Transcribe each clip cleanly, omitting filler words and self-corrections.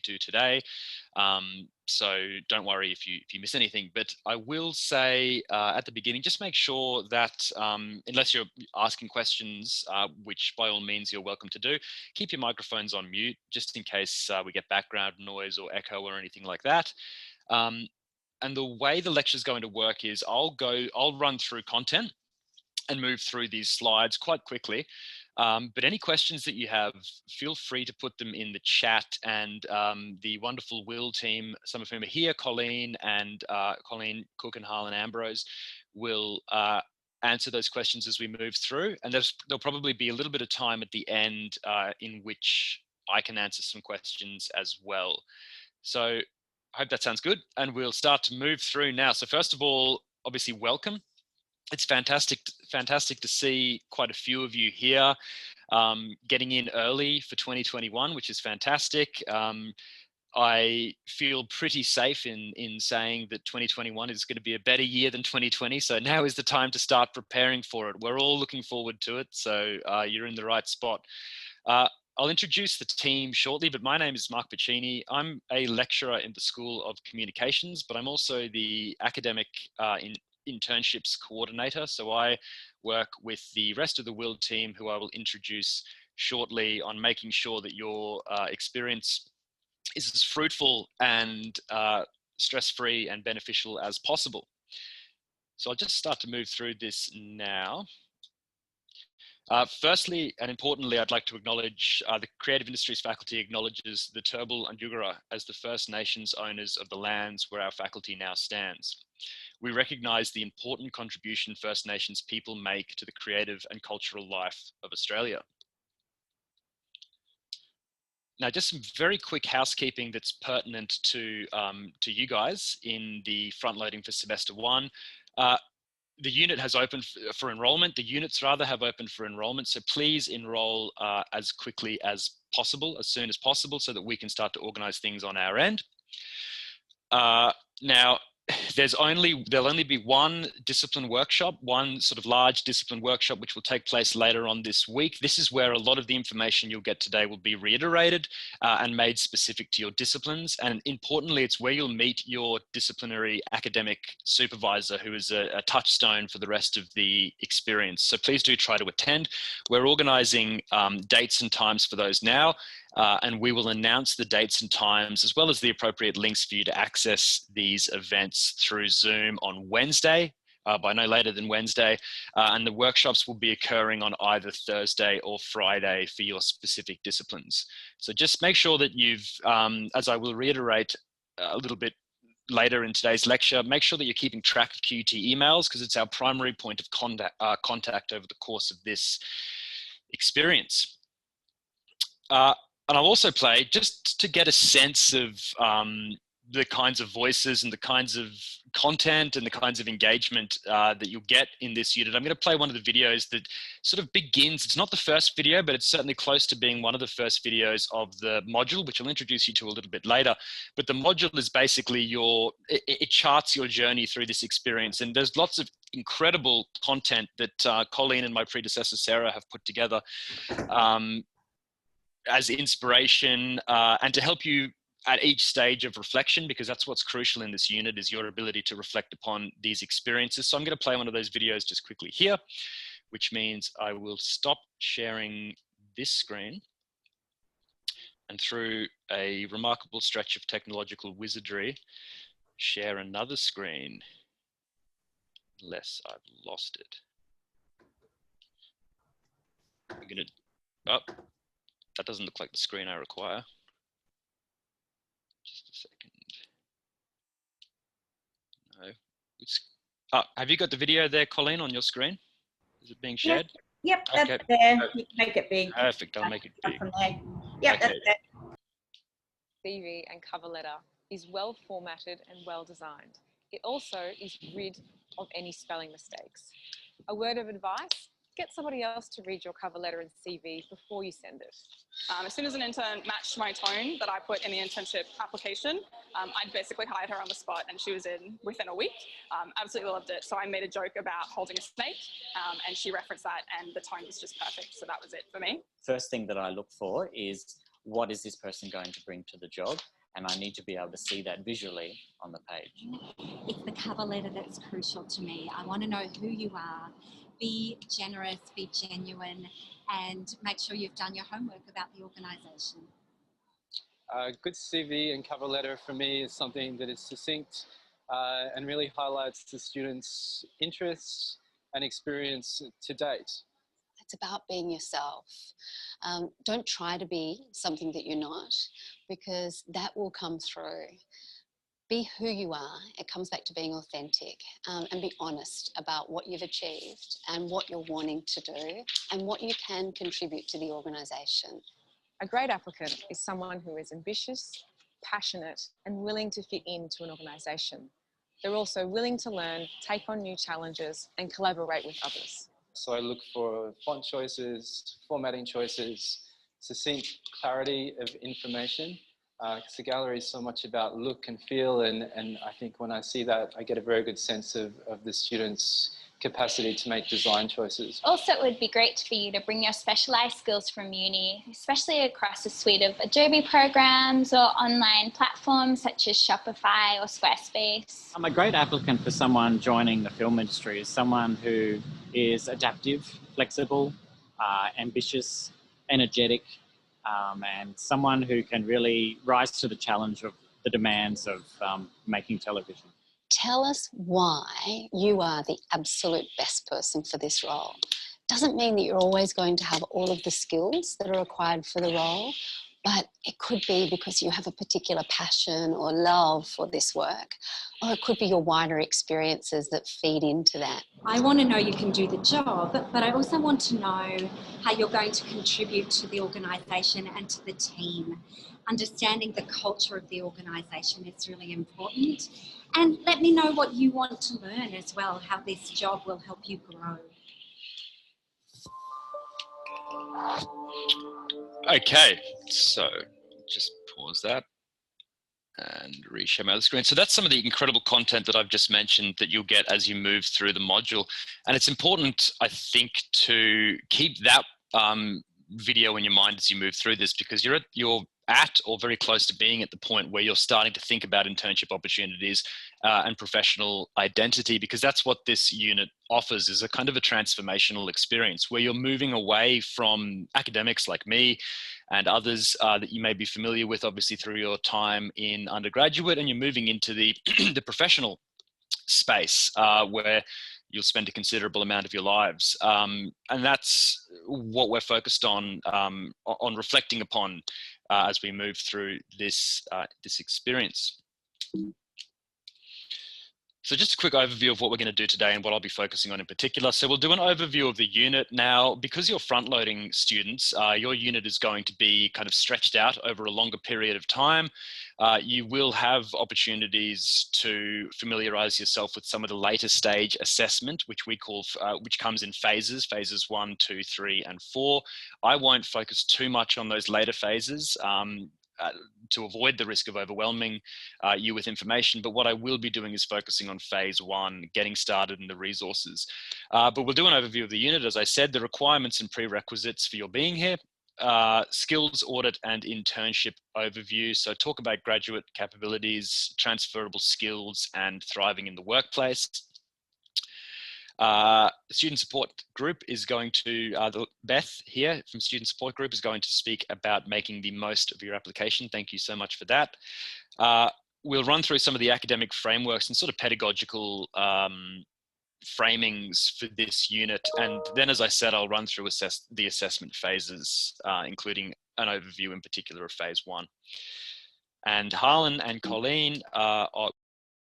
do today. So don't worry if you miss anything, but I will say at the beginning, just make sure that unless you're asking questions, which by all means you're welcome to do, keep your microphones on mute just in case we get background noise or echo or anything like that. And the way the lecture is going to work is I'll run through content and move through these slides quite quickly. But any questions that you have, feel free to put them in the chat, and the wonderful Will team, some of whom are here, Colleen Cook and Harlan Ambrose, will answer those questions as we move through. And there'll probably be a little bit of time at the end in which I can answer some questions as well. So I hope that sounds good, and we'll start to move through now. So first of all, obviously, welcome. It's fantastic to see quite a few of you here getting in early for 2021, which is fantastic. I feel pretty safe in saying that 2021 is going to be a better year than 2020. So now is the time to start preparing for it. We're all looking forward to it. So you're in the right spot. I'll introduce the team shortly, but my name is Mark Piccini. I'm a lecturer in the School of Communications, but I'm also the academic internships coordinator. So I work with the rest of the Will team, who I will introduce shortly, on making sure that your experience is as fruitful and stress-free and beneficial as possible. So I'll just start to move through this now. Firstly, and importantly, I'd like to acknowledge the Creative Industries faculty acknowledges the Turrbal and Yugara as the First Nations owners of the lands where our faculty now stands. We recognise the important contribution First Nations people make to the creative and cultural life of Australia. Now, just some very quick housekeeping that's pertinent to you guys in the front loading for semester one. The unit has opened for enrolment. The units rather have opened for enrolment. So please enroll as quickly as possible, as soon as possible, so that we can start to organise things on our end. Now, there'll only be one discipline workshop, one sort of large discipline workshop, which will take place later on this week. This is where a lot of the information you'll get today will be reiterated and made specific to your disciplines. And importantly, it's where you'll meet your disciplinary academic supervisor, who is a touchstone for the rest of the experience. So please do try to attend. We're organising dates and times for those now. And we will announce the dates and times, as well as the appropriate links for you to access these events through Zoom on Wednesday, by no later than Wednesday. And the workshops will be occurring on either Thursday or Friday for your specific disciplines. So just make sure that you've, as I will reiterate a little bit later in today's lecture, make sure that you're keeping track of QT emails, because it's our primary point of contact over the course of this experience. And I'll also play, just to get a sense of the kinds of voices and the kinds of content and the kinds of engagement that you'll get in this unit. I'm going to play one of the videos that sort of begins, it's not the first video, but it's certainly close to being one of the first videos of the module, which I'll introduce you to a little bit later. But the module is basically it charts your journey through this experience. And there's lots of incredible content that Colleen and my predecessor, Sarah, have put together as inspiration and to help you at each stage of reflection, because that's what's crucial in this unit, is your ability to reflect upon these experiences. So I'm going to play one of those videos just quickly here, which means I will stop sharing this screen, and through a remarkable stretch of technological wizardry, share another screen, unless I've lost it. I'm going to, oh, that doesn't look like the screen I require. Just a second. No. Have you got the video there, Colleen, on your screen? Is it being shared? Yep, okay. That's there. You can make it big. Perfect, I'll make it big. Yep, okay. That's there. CV and cover letter is well formatted and well designed. It also is rid of any spelling mistakes. A word of advice: get somebody else to read your cover letter and CV before you send it. As soon as an intern matched my tone that I put in the internship application, I'd basically hired her on the spot, and she was in within a week. Absolutely loved it. So I made a joke about holding a snake, and she referenced that, and the tone was just perfect. So that was it for me. First thing that I look for is what is this person going to bring to the job? And I need to be able to see that visually on the page. It's the cover letter that's crucial to me. I want to know who you are. Be generous, be genuine, and make sure you've done your homework about the organisation. A good CV and cover letter for me is something that is succinct and really highlights the students' interests and experience to date. It's about being yourself. Don't try to be something that you're not, because that will come through. Be who you are. It comes back to being authentic, and be honest about what you've achieved and what you're wanting to do and what you can contribute to the organisation. A great applicant is someone who is ambitious, passionate, and willing to fit into an organisation. They're also willing to learn, take on new challenges, and collaborate with others. So I look for font choices, formatting choices, succinct clarity of information. Because the gallery is so much about look and feel, and I think when I see that, I get a very good sense of the students' capacity to make design choices. Also, it would be great for you to bring your specialised skills from uni, especially across a suite of Adobe programs or online platforms such as Shopify or Squarespace. A great applicant for someone joining the film industry is someone who is adaptive, flexible, ambitious, energetic, and someone who can really rise to the challenge of the demands of making television. Tell us why you are the absolute best person for this role. Doesn't mean that you're always going to have all of the skills that are required for the role, but it could be because you have a particular passion or love for this work, or it could be your wider experiences that feed into that. I want to know you can do the job, but I also want to know how you're going to contribute to the organisation and to the team. Understanding the culture of the organisation is really important. And let me know what you want to learn as well, how this job will help you grow. Okay, so just pause that and reshare my other screen. So that's some of the incredible content that I've just mentioned that you'll get as you move through the module. And it's important, I think, to keep that video in your mind as you move through this, because you're at or very close to being at the point where you're starting to think about internship opportunities and professional identity, because that's what this unit offers, is a kind of a transformational experience where you're moving away from academics like me and others that you may be familiar with, obviously through your time in undergraduate, and you're moving into the, the professional space where you'll spend a considerable amount of your lives. And that's what we're focused on reflecting upon as we move through this, this experience. So just a quick overview of what we're going to do today and what I'll be focusing on in particular. So we'll do an overview of the unit. Now, because you're front-loading students, your unit is going to be kind of stretched out over a longer period of time. You will have opportunities to familiarize yourself with some of the later stage assessment, which we call, which comes in phases 1, 2, 3, and 4. I won't focus too much on those later phases. To avoid the risk of overwhelming you with information. But what I will be doing is focusing on phase 1, getting started in the resources. But we'll do an overview of the unit. As I said, the requirements and prerequisites for your being here, skills audit and internship overview. So talk about graduate capabilities, transferable skills, and thriving in the workplace. Student support group is going to, Beth here from student support group is going to speak about making the most of your application. Thank you so much for that. We'll run through some of the academic frameworks and sort of pedagogical framings for this unit. And then, as I said, I'll run through the assessment phases, including an overview in particular of phase 1. And Harlan and Colleen are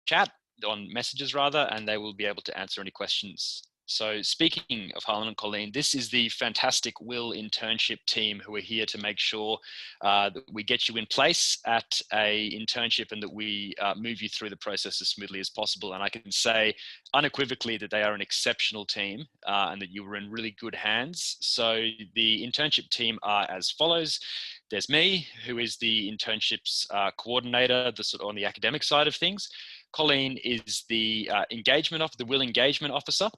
chat on messages rather, and they will be able to answer any questions. So speaking of Harlan and Colleen, this is the fantastic Will internship team who are here to make sure that we get you in place at a internship and that we move you through the process as smoothly as possible. And I can say unequivocally that they are an exceptional team and that you were in really good hands. So the internship team are as follows. There's me, who is the internships coordinator, on the academic side of things. Colleen is the Will engagement officer.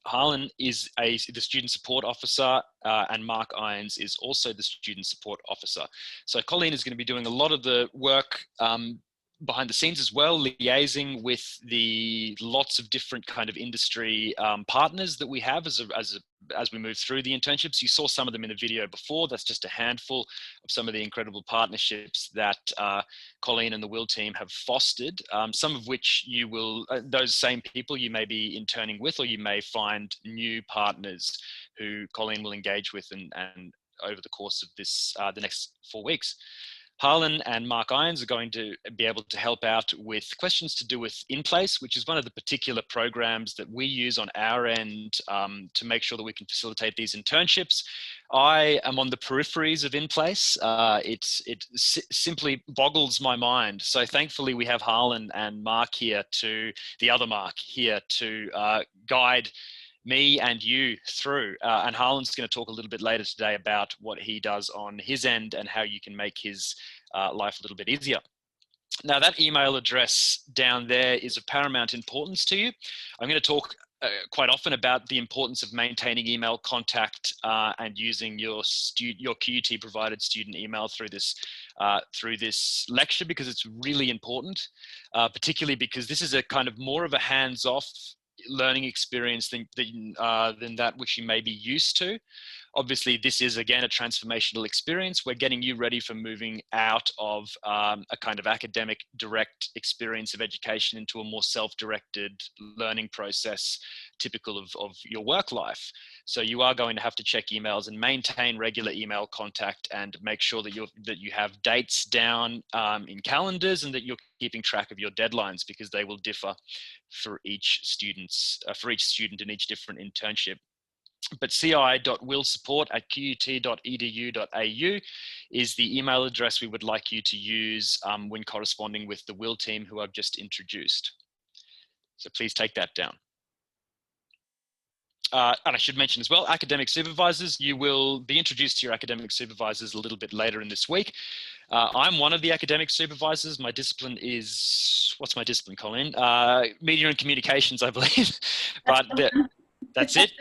Harlan is the student support officer, and Mark Irons is also the student support officer. So Colleen is going to be doing a lot of the work behind the scenes as well, liaising with the lots of different kind of industry partners that we have as we move through the internships. You saw some of them in the video before. That's just a handful of some of the incredible partnerships that Colleen and the Will team have fostered, some of which you will, those same people you may be interning with, or you may find new partners who Colleen will engage with and over the course of this, the next 4 weeks. Harlan and Mark Irons are going to be able to help out with questions to do with InPlace, which is one of the particular programs that we use on our end to make sure that we can facilitate these internships. I am on the peripheries of InPlace. It simply boggles my mind. So thankfully we have Harlan and Mark here the other Mark here to guide me and you through. And Harlan's going to talk a little bit later today about what he does on his end and how you can make his life a little bit easier. Now, that email address down there is of paramount importance to you. I'm going to talk quite often about the importance of maintaining email contact and using your QUT provided student email through this lecture, because it's really important, particularly because this is a kind of more of a hands-off learning experience than that which you may be used to. Obviously, this is, again, a transformational experience. We're getting you ready for moving out of a kind of academic direct experience of education into a more self-directed learning process typical of your work life. So you are going to have to check emails and maintain regular email contact and make sure that you have dates down in calendars and that you're keeping track of your deadlines, because they will differ for each student in each different internship. But ci.willsupport@qut.edu.au is the email address we would like you to use when corresponding with the Will team who I've just introduced. So please take that down. And I should mention as well, academic supervisors, you will be introduced to your academic supervisors a little bit later in this week. I'm one of the academic supervisors. My discipline is, what's my discipline, Colleen? Media and communications, I believe. But that's it.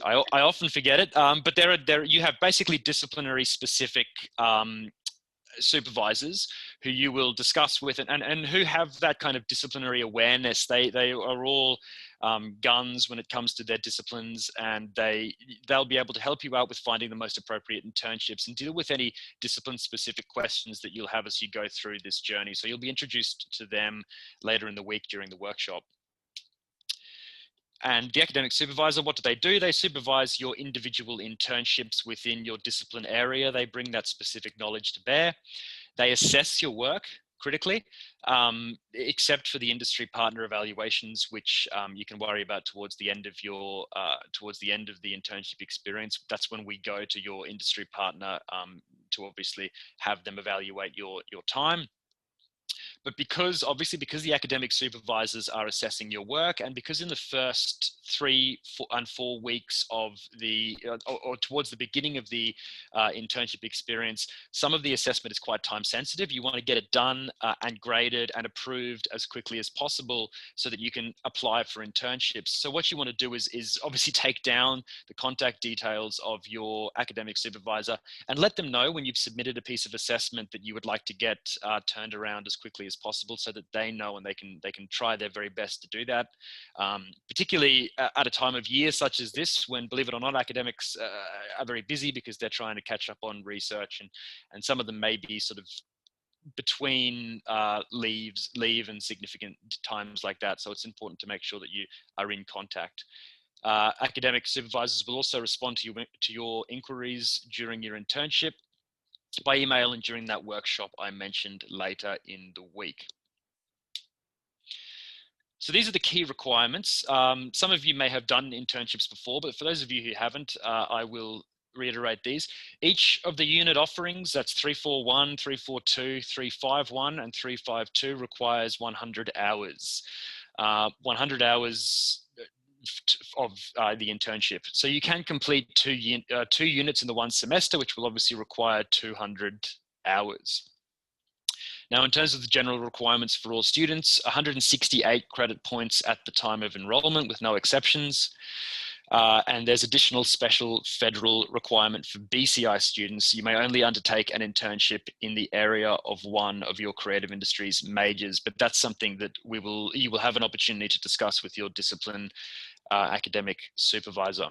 I often forget it. But you have basically disciplinary specific supervisors who you will discuss with and who have that kind of disciplinary awareness. They are all guns when it comes to their disciplines, and they'll be able to help you out with finding the most appropriate internships and deal with any discipline specific questions that you'll have as you go through this journey. So you'll be introduced to them later in the week during the workshop. And the academic supervisor, what do? They supervise your individual internships within your discipline area. They bring that specific knowledge to bear. They assess your work critically, except for the industry partner evaluations, which you can worry about towards the end of the internship experience. That's when we go to your industry partner to obviously have them evaluate your time. But because the academic supervisors are assessing your work, and because in the first 3 and 4 weeks of or towards the beginning of the internship experience, some of the assessment is quite time sensitive. You want to get it done and graded and approved as quickly as possible so that you can apply for internships. So what you want to do is obviously take down the contact details of your academic supervisor and let them know when you've submitted a piece of assessment that you would like to get turned around as quickly as possible, so that they know and they can try their very best to do that, particularly at a time of year such as this, when, believe it or not, academics are very busy because they're trying to catch up on research, and some of them may be sort of between leave and significant times like that. So it's important to make sure that you are in contact. Academic supervisors will also respond to your inquiries during your internship by email and during that workshop I mentioned later in the week. So these are the key requirements. Some of you may have done internships before, but for those of you who haven't, I will reiterate these. Each of the unit offerings, that's 341, 342, 351, and 352, requires 100 hours. 100 hours of the internship. So you can complete two units in the one semester, which will obviously require 200 hours. Now, in terms of the general requirements for all students, 168 credit points at the time of enrollment with no exceptions. And there's additional special federal requirement for BCI students. You may only undertake an internship in the area of one of your creative industries majors, but that's something that you will have an opportunity to discuss with your discipline academic supervisor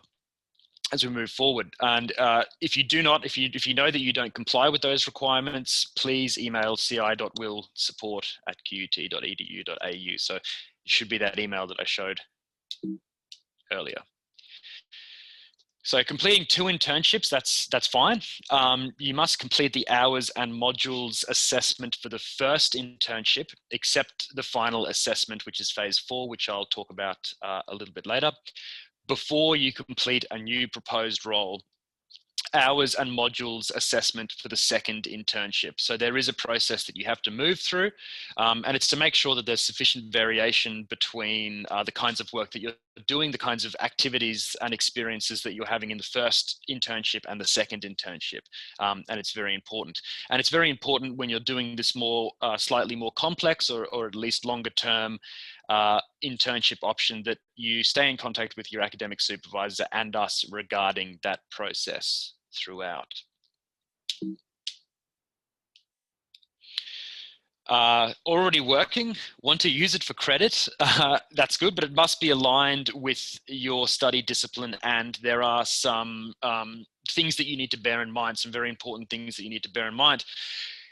as we move forward. And if you know that you don't comply with those requirements, please email ci.willsupport@qut.edu.au. So it should be that email that I showed earlier. So completing 2 internships, that's fine. You must complete the hours and modules assessment for the first internship, except the final assessment, which is phase 4, which I'll talk about a little bit later, before you complete a new proposed role. Hours and modules assessment for the second internship. So there is a process that you have to move through, and it's to make sure that there's sufficient variation between the kinds of work that you're doing, the kinds of activities and experiences that you're having in the first internship and the second internship. And it's very important. And it's very important when you're doing this more, slightly more complex or at least longer term internship option, that you stay in contact with your academic supervisor and us regarding that process throughout. Already working, want to use it for credit, that's good, but it must be aligned with your study discipline, and there are some things that you need to bear in mind, some very important things that you need to bear in mind.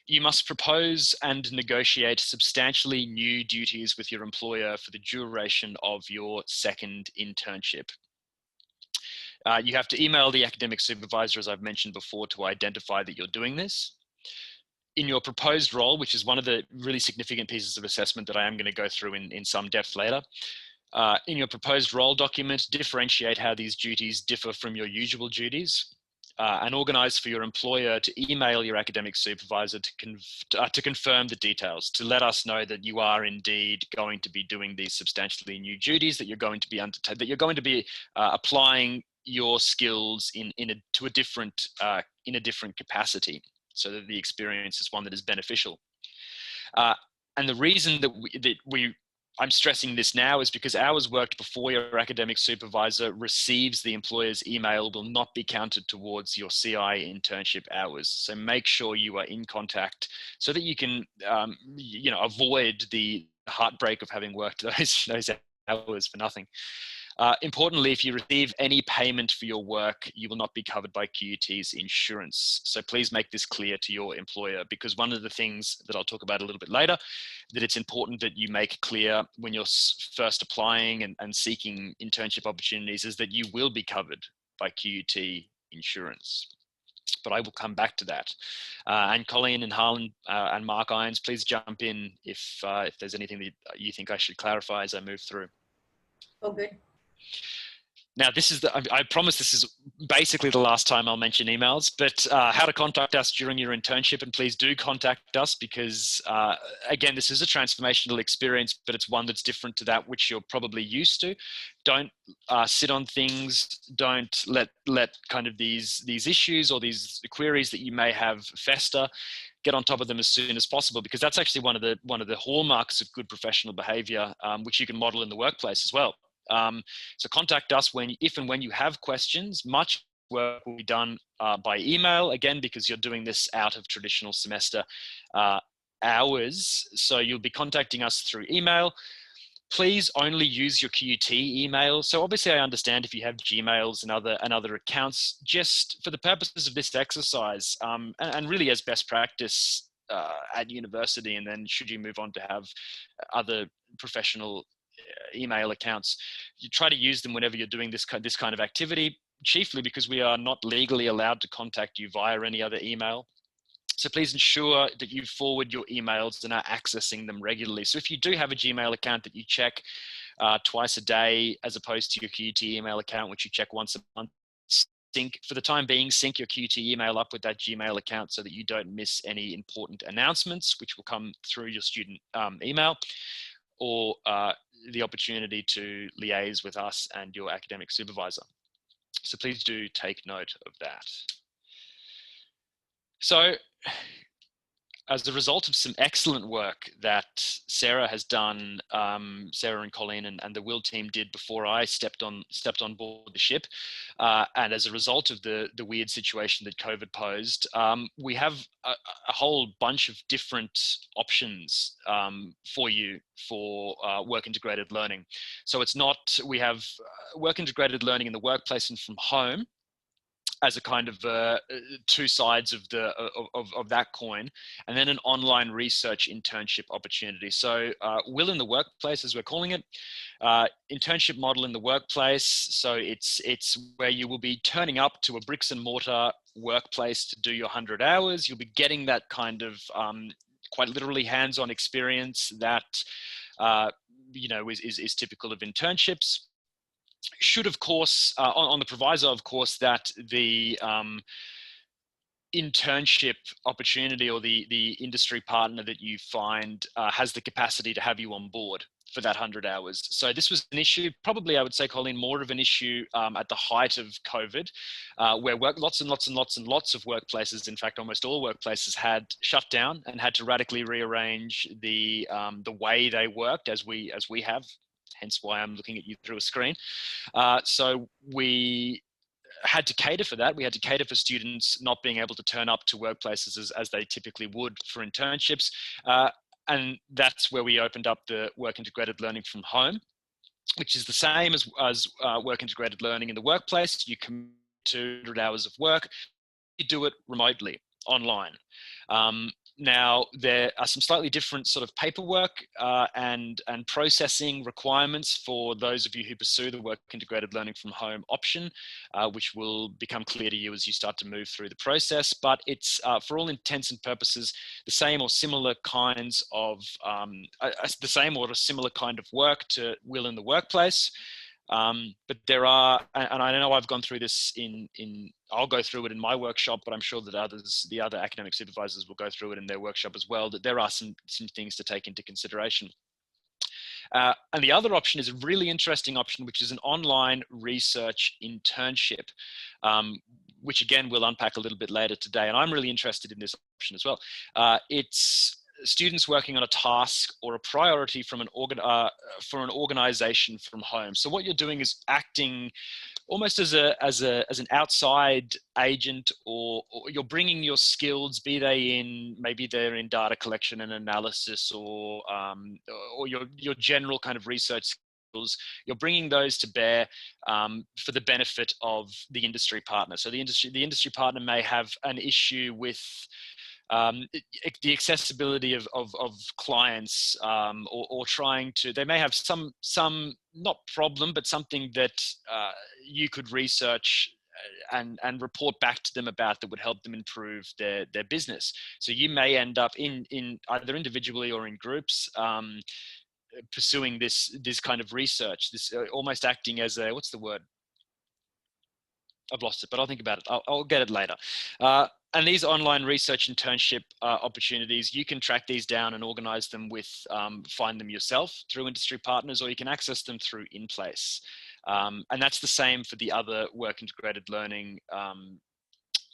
You must propose and negotiate substantially new duties with your employer for the duration of your second internship. You have to email the academic supervisor, as I've mentioned before, to identify that you're doing this. In your proposed role, which is one of the really significant pieces of assessment that I am going to go through in some depth later, in your proposed role document, differentiate how these duties differ from your usual duties. And organize for your employer to email your academic supervisor to confirm the details, to let us know that you are indeed going to be doing these substantially new duties, that you're going to be applying your skills in a different capacity, so that the experience is one that is beneficial. And the reason that I'm stressing this now is because hours worked before your academic supervisor receives the employer's email will not be counted towards your CI internship hours. So make sure you are in contact so that you can, avoid the heartbreak of having worked those hours for nothing. Importantly, if you receive any payment for your work, you will not be covered by QUT's insurance. So please make this clear to your employer, because one of the things that I'll talk about a little bit later, that it's important that you make clear when you're first applying and seeking internship opportunities, is that you will be covered by QUT insurance. But I will come back to that. And Colleen and Harlan and Mark Irons, please jump in if there's anything that you think I should clarify as I move through. All good. Now, I promise this is basically the last time I'll mention emails, but how to contact us during your internship, and please do contact us because, again, this is a transformational experience, but it's one that's different to that which you're probably used to. Don't sit on things. Don't let kind of these issues or these queries that you may have fester. Get on top of them as soon as possible, because that's actually one of the hallmarks of good professional behavior, which you can model in the workplace as well. So contact us if and when you have questions. Much work will be done by email, again, because you're doing this out of traditional semester hours. So you'll be contacting us through email. Please only use your QUT email. So obviously I understand if you have Gmails and other accounts, just for the purposes of this exercise, and really as best practice at university, and then should you move on to have other professional email accounts, you try to use them whenever you're doing this kind of activity, chiefly because we are not legally allowed to contact you via any other email. So please ensure that you forward your emails and are accessing them regularly. So if you do have a Gmail account that you check twice a day, as opposed to your QUT email account, which you check once a month, for the time being, sync your QUT email up with that Gmail account so that you don't miss any important announcements, which will come through your student email, or the opportunity to liaise with us and your academic supervisor. So please do take note of that. So as a result of some excellent work that Sarah has done, Sarah and Colleen and the Will team did before I stepped on board the ship, and as a result of the weird situation that COVID posed, we have a whole bunch of different options for you for work integrated learning. So it's not, we have work integrated learning in the workplace and from home as a kind of two sides of that coin, and then an online research internship opportunity. So Will in the workplace, as we're calling it, internship model in the workplace. So it's where you will be turning up to a bricks and mortar workplace to do your 100 hours. You'll be getting that kind of quite literally hands-on experience that you know is typical of internships. Should, of course, on the proviso, of course, that the internship opportunity or the industry partner that you find has the capacity to have you on board for that 100 hours. So this was an issue, probably I would say, Colleen, more of an issue at the height of COVID, where lots and lots of workplaces, in fact, almost all workplaces had shut down and had to radically rearrange the way they worked, as we have. Hence why I'm looking at you through a screen. So we had to cater for that. We had to cater for students not being able to turn up to workplaces as they typically would for internships. And that's where we opened up the work integrated learning from home, which is the same as work integrated learning in the workplace. You commit to 100 hours of work, you do it remotely, online. Now, there are some slightly different sort of paperwork and processing requirements for those of you who pursue the work integrated learning from home option, which will become clear to you as you start to move through the process. But it's, for all intents and purposes, the same or similar kinds of, the same or a similar kind of work to Will in the workplace. But there are, and I know I've gone through this I'll go through it in my workshop, but I'm sure that the other academic supervisors will go through it in their workshop as well, that there are some things to take into consideration. And the other option is a really interesting option, which is an online research internship, which again, we'll unpack a little bit later today. And I'm really interested in this option as well. It's students working on a task or a priority from for an organization from home. So what you're doing is acting almost as an outside agent, or you're bringing your skills, maybe they're in data collection and analysis, or your general kind of research skills. You're bringing those to bear for the benefit of the industry partner. So the industry partner may have an issue with the accessibility of clients, or trying to, they may have some not problem, but something that you could research and report back to them about that would help them improve their business. So you may end up in either individually or in groups pursuing this kind of research, this almost acting as a, what's the word? I've lost it, but I'll think about it. I'll get it later. And these online research internship opportunities, you can track these down and organize them with, find them yourself through industry partners, or you can access them through InPlace. And that's the same for the other work integrated learning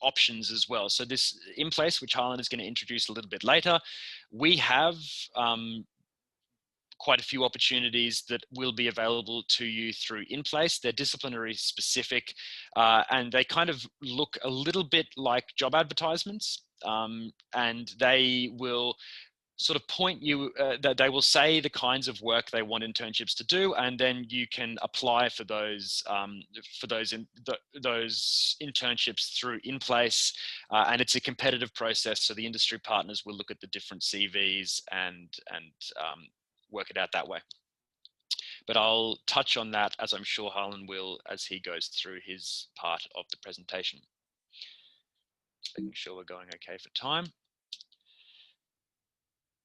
options as well. So this InPlace, which Harlan is going to introduce a little bit later, we have quite a few opportunities that will be available to you through InPlace. They're disciplinary specific, and they kind of look a little bit like job advertisements, and they will sort of point you, that they will say the kinds of work they want internships to do, and then you can apply for those internships through InPlace, and it's a competitive process. So the industry partners will look at the different CVs and work it out that way. But I'll touch on that, as I'm sure Harlan will, as he goes through his part of the presentation. Just making sure we're going okay for time.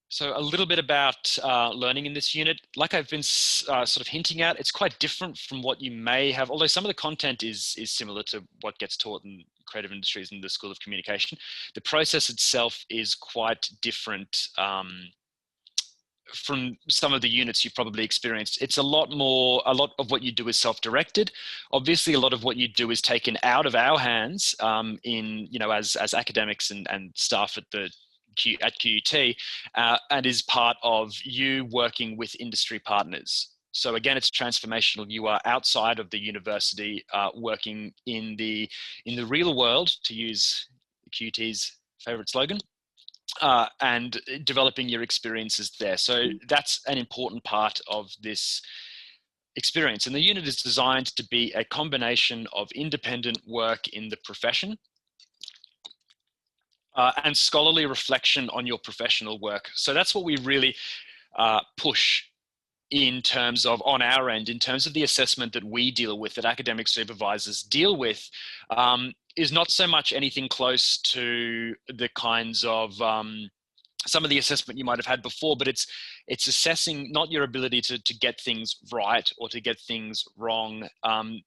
So a little bit about learning in this unit. Like I've been sort of hinting at, it's quite different from what you may have, although some of the content is similar to what gets taught in creative industries in the School of Communication. The process itself is quite different from some of the units you've probably experienced. It's a lot of what you do is self-directed. Obviously, a lot of what you do is taken out of our hands as academics and staff at the at QUT, and is part of you working with industry partners. So again, it's transformational. You are outside of the university, working in the real world, to use QUT's favorite slogan, and developing your experiences there. So that's an important part of this experience. And the unit is designed to be a combination of independent work in the profession and scholarly reflection on your professional work. So that's what we really push in terms of, on our end, in terms of the assessment that we deal with, that academic supervisors deal with, is not so much anything close to the kinds of some of the assessment you might have had before, but it's assessing not your ability to get things right or to get things wrong,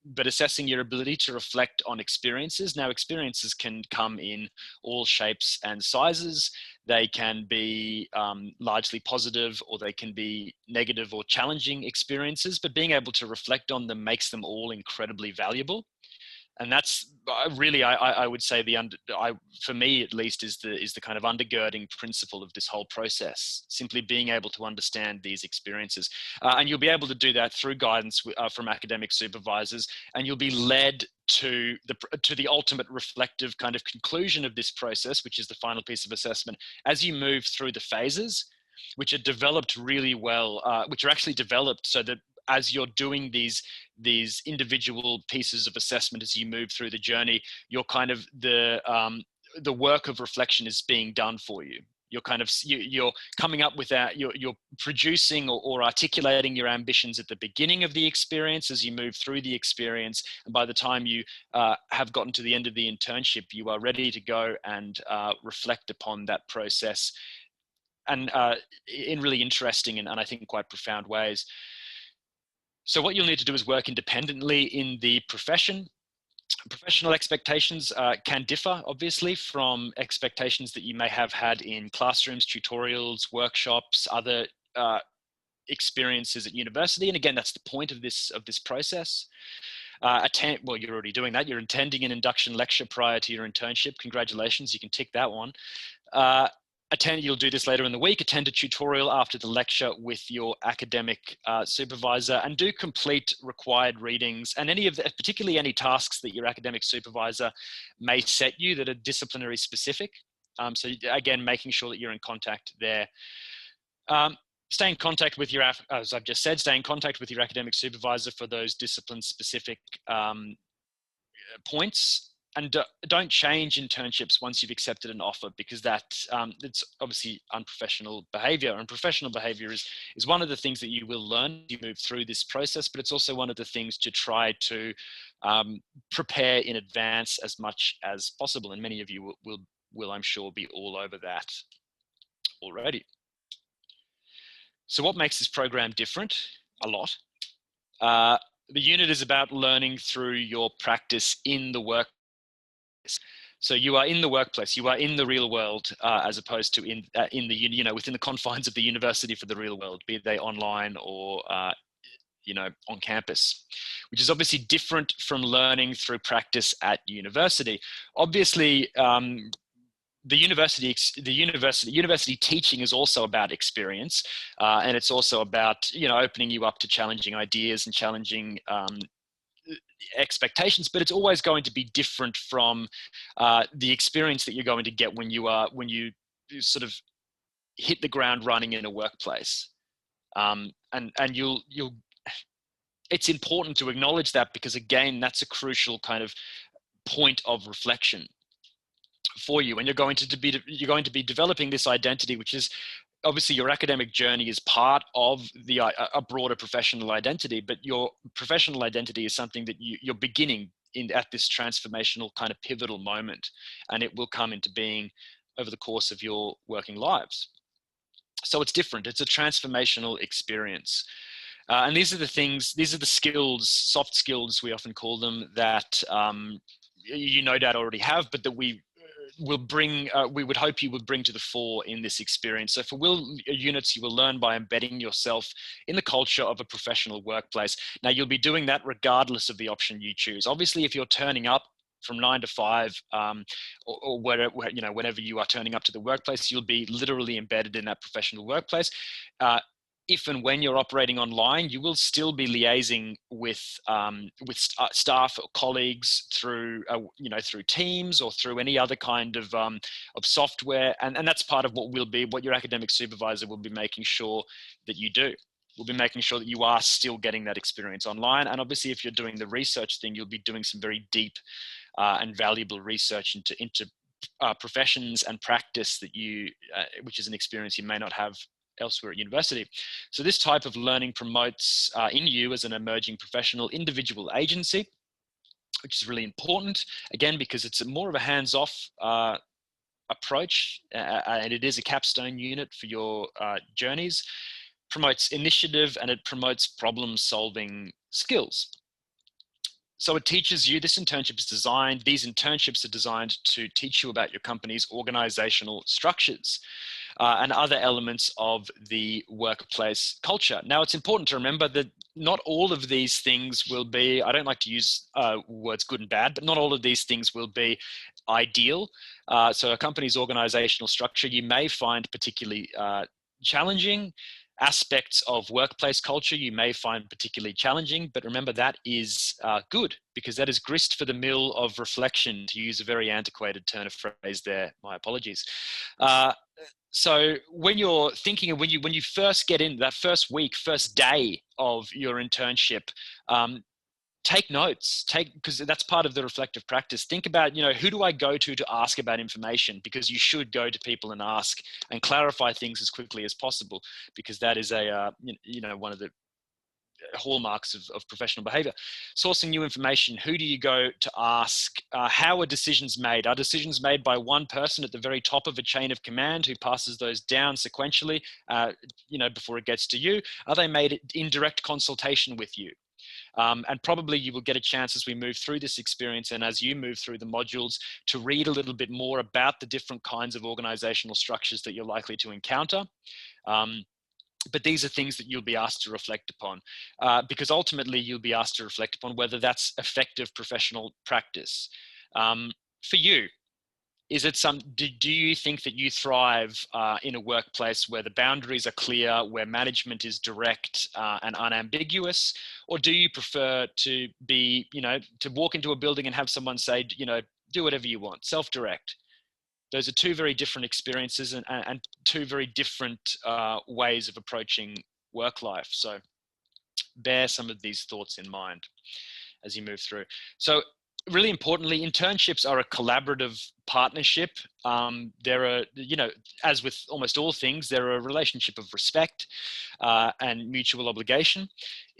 but assessing your ability to reflect on experiences. Now, experiences can come in all shapes and sizes. They can be largely positive, or they can be negative or challenging experiences, but being able to reflect on them makes them all incredibly valuable. And that's really, I would say, for me at least, is the kind of undergirding principle of this whole process. Simply being able to understand these experiences, and you'll be able to do that through guidance from academic supervisors, and you'll be led to the ultimate reflective kind of conclusion of this process, which is the final piece of assessment, as you move through the phases, which are developed really well, which are actually developed so that as you're doing these individual pieces of assessment, as you move through the journey, you're kind of the work of reflection is being done for you. You're kind of, you're coming up with that, you're producing or articulating your ambitions at the beginning of the experience as you move through the experience. And by the time you have gotten to the end of the internship, you are ready to go and reflect upon that process, and in really interesting and I think quite profound ways. So what you'll need to do is work independently in the profession. Professional expectations can differ, obviously, from expectations that you may have had in classrooms, tutorials, workshops, other experiences at university. And again, that's the point of this process. Well, you're already doing that. You're attending an induction lecture prior to your internship. Congratulations, you can tick that one. You'll do this later in the week, attend a tutorial after the lecture with your academic supervisor, and do complete required readings and particularly any tasks that your academic supervisor may set you that are disciplinary specific. So again, making sure that you're in contact there. Stay in contact with as I've just said, stay in contact with your academic supervisor for those discipline specific points. And don't change internships once you've accepted an offer, because it's obviously unprofessional behavior. And professional behavior is one of the things that you will learn as you move through this process, but it's also one of the things to try to prepare in advance as much as possible. And many of you will I'm sure, be all over that already. So what makes this program different? A lot. The unit is about learning through your practice in the work. So you are in the workplace, you are in the real world, as opposed to within the confines of the university for the real world, be they online or on campus, which is obviously different from learning through practice at university. Obviously, the university teaching is also about experience, and it's also about opening you up to challenging ideas and challenging expectations, but it's always going to be different from the experience that you're going to get when you sort of hit the ground running in a workplace. And it's important to acknowledge that, because again, that's a crucial kind of point of reflection for you. And you're going to be developing this identity, which is obviously your academic journey is part of a broader professional identity, but your professional identity is something that you're beginning at this transformational kind of pivotal moment, and it will come into being over the course of your working lives. So it's different. It's a transformational experience. And these are the skills, soft skills, we often call them, that you no doubt already have, but that we would hope you would bring to the fore in this experience. So for units, you will learn by embedding yourself in the culture of a professional workplace. Now, you'll be doing that regardless of the option you choose. Obviously, if you're turning up from 9 to 5, or whatever, you know, whenever you are turning up to the workplace, you'll be literally embedded in that professional workplace. If and when you're operating online, you will still be liaising with staff or colleagues through you know, through Teams or through any other kind of software, and that's part of what your academic supervisor will be making sure that you do. We'll be making sure that you are still getting that experience online, and obviously, if you're doing the research thing, you'll be doing some very deep and valuable research into professions and practice that which is an experience you may not have elsewhere at university. So this type of learning promotes in you as an emerging professional individual agency, which is really important, again, because it's more of a hands-off approach, and it is a capstone unit for your journeys. Promotes initiative, and it promotes problem-solving skills. So it teaches you, these internships are designed to teach you about your company's organizational structures and other elements of the workplace culture. Now, it's important to remember that not all of these things will be, I don't like to use words good and bad, but not all of these things will be ideal. So a company's organizational structure, you may find particularly challenging. Aspects of workplace culture you may find particularly challenging, but remember that is good, because that is grist for the mill of reflection, to use a very antiquated turn of phrase there. My apologies. So when you're thinking of when you first get in that first week, first day of your internship, take notes, because that's part of the reflective practice. Think about, you know, who do I go to ask about information? Because you should go to people and ask and clarify things as quickly as possible, because that is you know, one of the hallmarks of professional behavior. Sourcing new information, who do you go to ask? How are decisions made? Are decisions made by one person at the very top of a chain of command who passes those down sequentially, you know, before it gets to you? Are they made in direct consultation with you? And probably you will get a chance as we move through this experience and as you move through the modules to read a little bit more about the different kinds of organizational structures that you're likely to encounter. But these are things that you'll be asked to reflect upon, because ultimately you'll be asked to reflect upon whether that's effective professional practice. For you, is it do you think that you thrive in a workplace where the boundaries are clear, where management is direct and unambiguous? Or do you prefer to be, you know, to walk into a building and have someone say, you know, do whatever you want, self-direct? Those are two very different experiences and two very different ways of approaching work life. So bear some of these thoughts in mind as you move through. So really importantly, internships are a collaborative partnership. They're a, you know, as with almost all things, they're a relationship of respect and mutual obligation.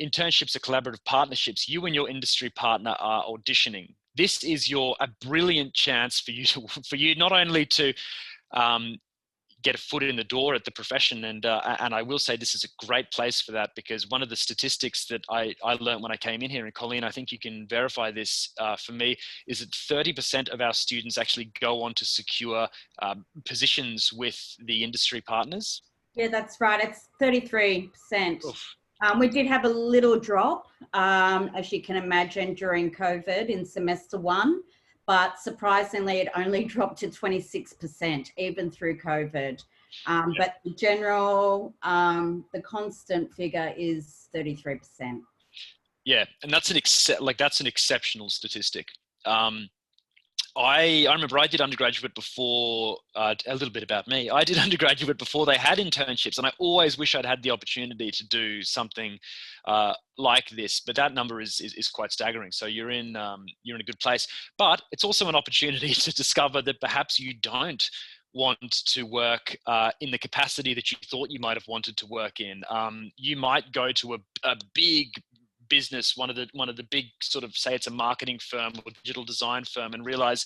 Internships are collaborative partnerships. You and your industry partner are auditioning. This is a brilliant chance for you not only to get a foot in the door at the profession, and I will say this is a great place for that, because one of the statistics that I learned when I came in here, and Colleen, I think you can verify this for me, is that 30% of our students actually go on to secure positions with the industry partners. Yeah, that's right. It's 33%. We did have a little drop, as you can imagine, during COVID in semester one, but surprisingly, it only dropped to 26%, even through COVID. But the general, the constant figure is 33%. Yeah, and that's an exceptional statistic. I remember I did undergraduate before, a little bit about me. I did undergraduate before they had internships, and I always wish I'd had the opportunity to do something like this, but that number is quite staggering. So you're in a good place, but it's also an opportunity to discover that perhaps you don't want to work in the capacity that you thought you might have wanted to work in. You might go to a big business, one of the big sort of, say it's a marketing firm or digital design firm, and realize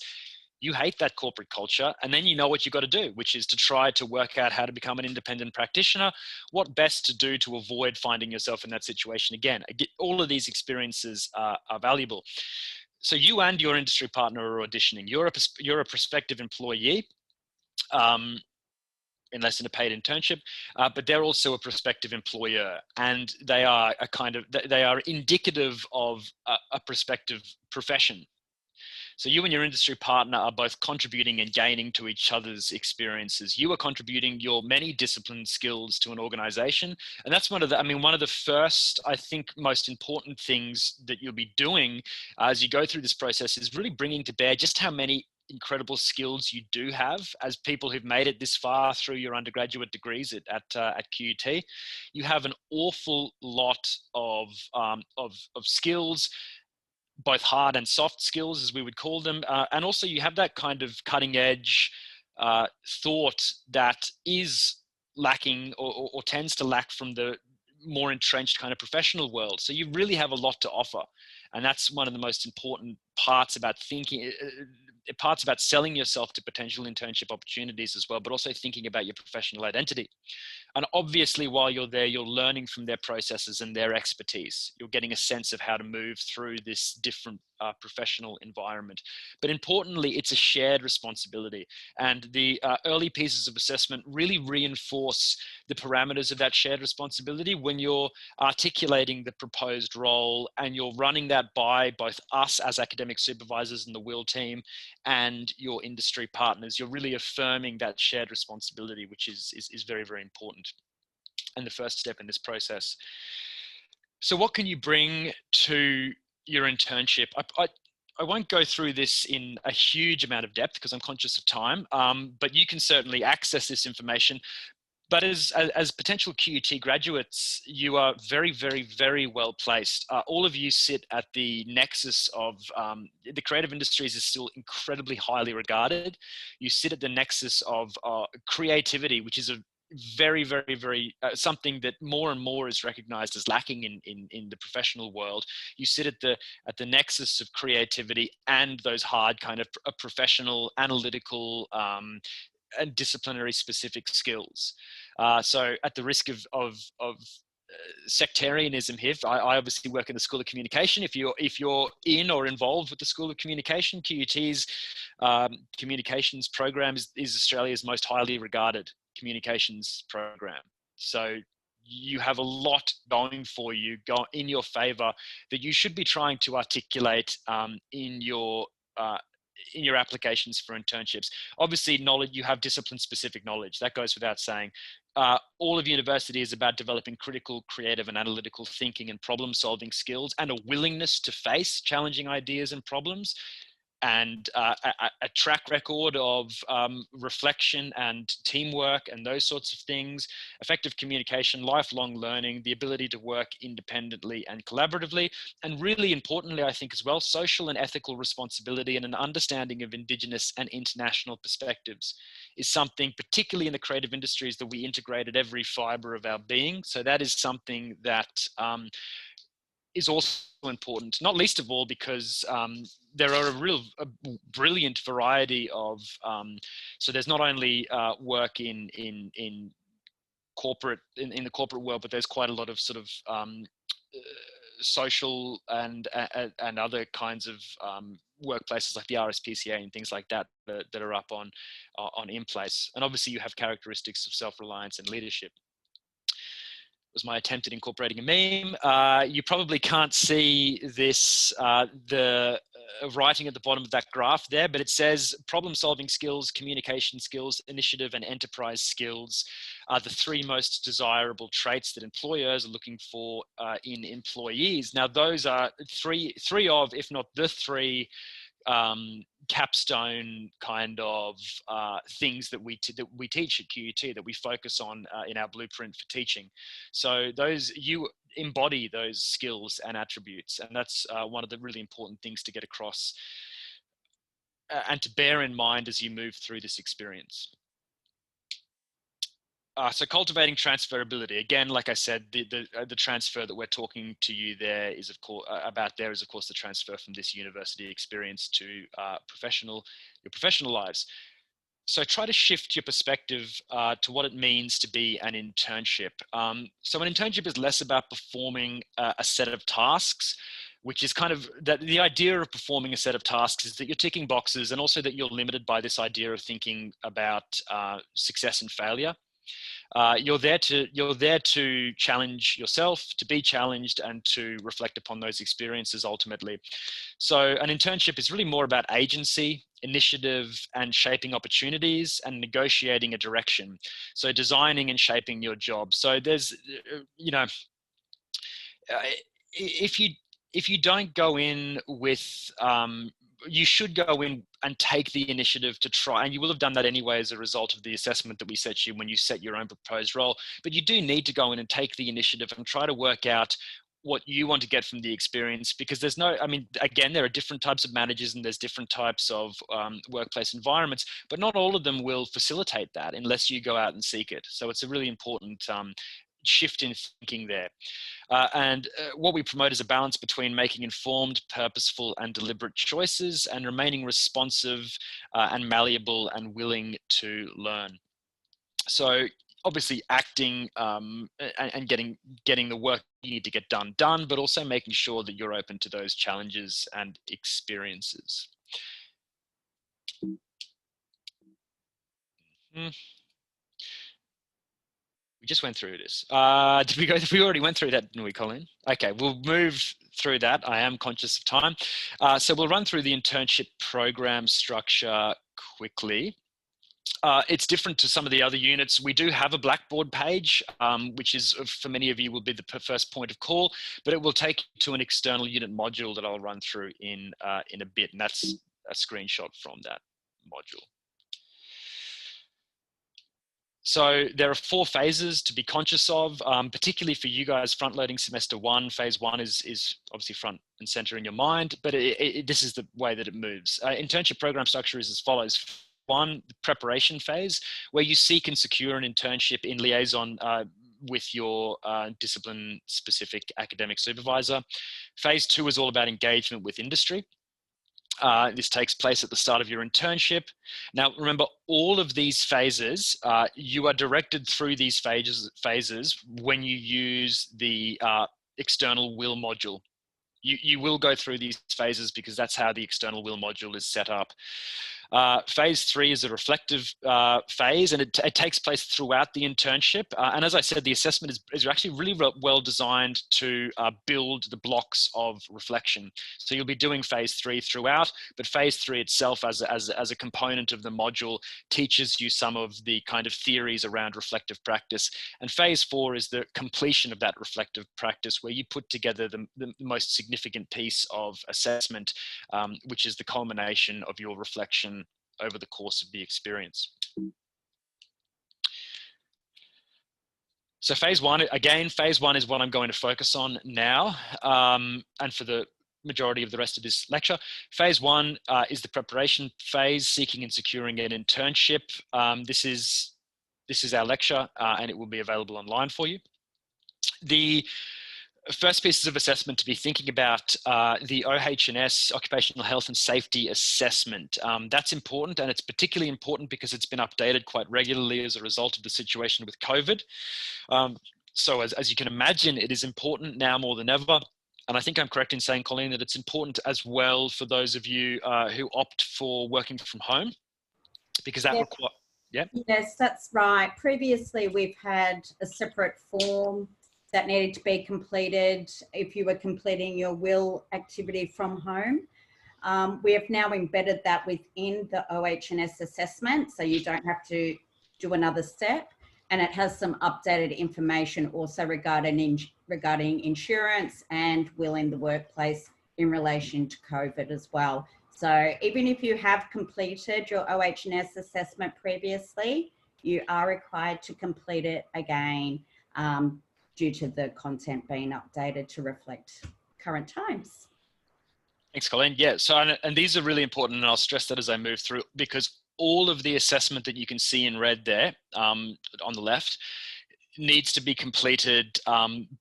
you hate that corporate culture. And then you know what you've got to do, which is to try to work out how to become an independent practitioner, what best to do to avoid finding yourself in that situation again. All of these experiences are valuable. So you and your industry partner are auditioning. You're a prospective employee, unless in a paid internship, but they're also a prospective employer, and they are indicative of a prospective profession. So you and your industry partner are both contributing and gaining to each other's experiences. You are contributing your many discipline skills to an organization. And that's one of the first, I think, most important things that you'll be doing as you go through this process is really bringing to bear just how many incredible skills you do have as people who've made it this far through your undergraduate degrees at QUT. You have an awful lot of skills, both hard and soft skills, as we would call them. And also you have that kind of cutting edge thought that is lacking or tends to lack from the more entrenched kind of professional world. So you really have a lot to offer. And that's one of the most important parts about thinking, parts about selling yourself to potential internship opportunities as well, but also thinking about your professional identity. And obviously, while you're there, you're learning from their processes and their expertise. You're getting a sense of how to move through this different professional environment. But importantly, it's a shared responsibility. And the early pieces of assessment really reinforce the parameters of that shared responsibility when you're articulating the proposed role and you're running that by both us as academic supervisors and the WIL team and your industry partners. You're really affirming that shared responsibility, which is very, very important and the first step in this process. So what can you bring to your internship? I won't go through this in a huge amount of depth because I'm conscious of time, but you can certainly access this information. But as potential QUT graduates, you are very, very, very well placed. All of you sit at the nexus of the creative industries is still incredibly highly regarded. You sit at the nexus of creativity, which is a very, very, very something that more and more is recognized as lacking in the professional world. You sit at the nexus of creativity and those hard kind of professional, analytical, and disciplinary specific skills. So at the risk of sectarianism here, I obviously work in the School of Communication. If you're in or involved with the School of Communication, QUT's communications program is Australia's most highly regarded communications program. So you have a lot going for you, in your favor, that you should be trying to articulate in your applications for internships. Obviously, you have discipline-specific knowledge. That goes without saying. All of university is about developing critical, creative, and analytical thinking and problem-solving skills and a willingness to face challenging ideas and problems, and a track record of reflection and teamwork and those sorts of things, effective communication, lifelong learning, the ability to work independently and collaboratively, and really importantly, I think as well, social and ethical responsibility and an understanding of Indigenous and international perspectives is something, particularly in the creative industries, that we integrate at every fiber of our being. So that is something that is also important, not least of all because there are a brilliant variety of, so there's not only work in the corporate world, but there's quite a lot of sort of social and other kinds of workplaces like the RSPCA and things like that that are up on in place. And obviously you have characteristics of self-reliance and leadership. Was my attempt at incorporating a meme. You probably can't see this, the writing at the bottom of that graph there, but it says problem-solving skills, communication skills, initiative, and enterprise skills are the three most desirable traits that employers are looking for in employees. Now, those are three of, if not the three, capstone kind of things that we teach at QUT, that we focus on in our blueprint for teaching. So you embody those skills and attributes, and that's one of the really important things to get across and to bear in mind as you move through this experience. So cultivating transferability. Again, like I said, the transfer that we're talking to you there is of course the transfer from this university experience to your professional lives. So try to shift your perspective to what it means to be an internship. So an internship is less about performing a set of tasks, which is kind of that the idea of performing a set of tasks is that you're ticking boxes, and also that you're limited by this idea of thinking about success and failure. You're there to challenge yourself, to be challenged, and to reflect upon those experiences ultimately. So an internship is really more about agency, initiative, and shaping opportunities and negotiating a direction. So designing and shaping your job. So there's, you know, if you don't go in with you should go in and take the initiative to try, and you will have done that anyway as a result of the assessment that we set you when you set your own proposed role, but you do need to go in and take the initiative and try to work out what you want to get from the experience, because there's no, I mean, again, there are different types of managers and there's different types of workplace environments, but not all of them will facilitate that unless you go out and seek it. So it's a really important shift in thinking there. What we promote is a balance between making informed, purposeful, and deliberate choices and remaining responsive and malleable and willing to learn. So obviously acting and getting the work you need to get done, but also making sure that you're open to those challenges and experiences. We just went through this. Did we go? We already went through that, didn't we, Colleen? Okay, we'll move through that. I am conscious of time. So we'll run through the internship program structure quickly. It's different to some of the other units. We do have a Blackboard page, which is, for many of you, will be the first point of call, but it will take you to an external unit module that I'll run through in a bit, and that's a screenshot from that module. So there are 4 phases to be conscious of, particularly for you guys. Front-loading semester 1, phase 1 is obviously front and center in your mind, but this is the way that it moves. Internship program structure is as follows. 1, the preparation phase, where you seek and secure an internship in liaison with your discipline-specific academic supervisor. Phase 2 is all about engagement with industry. This takes place at the start of your internship. Now, remember, all of these phases, you are directed through these phases when you use the external will module. You will go through these phases because that's how the external will module is set up. Phase 3 is a reflective phase, and it takes place throughout the internship. And as I said, the assessment is actually really well designed to build the blocks of reflection. So you'll be doing phase 3 throughout, but phase 3 itself as a component of the module teaches you some of the kind of theories around reflective practice. And phase 4 is the completion of that reflective practice, where you put together the most significant piece of assessment, which is the culmination of your reflection over the course of the experience. So phase 1, again, phase 1 is what I'm going to focus on now, and for the majority of the rest of this lecture. Phase 1 is the preparation phase, seeking and securing an internship. This is our lecture, and it will be available online for you. The first pieces of assessment to be thinking about the OH&S, Occupational Health and Safety Assessment. That's important, and it's particularly important because it's been updated quite regularly as a result of the situation with COVID. So as you can imagine, it is important now more than ever. And I think I'm correct in saying, Colleen, that it's important as well for those of you who opt for working from home, because that requires, yeah? Yes, that's right. Previously, we've had a separate form that needed to be completed if you were completing your will activity from home. We have now embedded that within the OH&S assessment, so you don't have to do another step. And it has some updated information also regarding insurance and will in the workplace in relation to COVID as well. So even if you have completed your OH&S assessment previously, you are required to complete it again, due to the content being updated to reflect current times. Thanks, Colleen. Yeah, so, and these are really important, and I'll stress that as I move through, because all of the assessment that you can see in red there on the left needs to be completed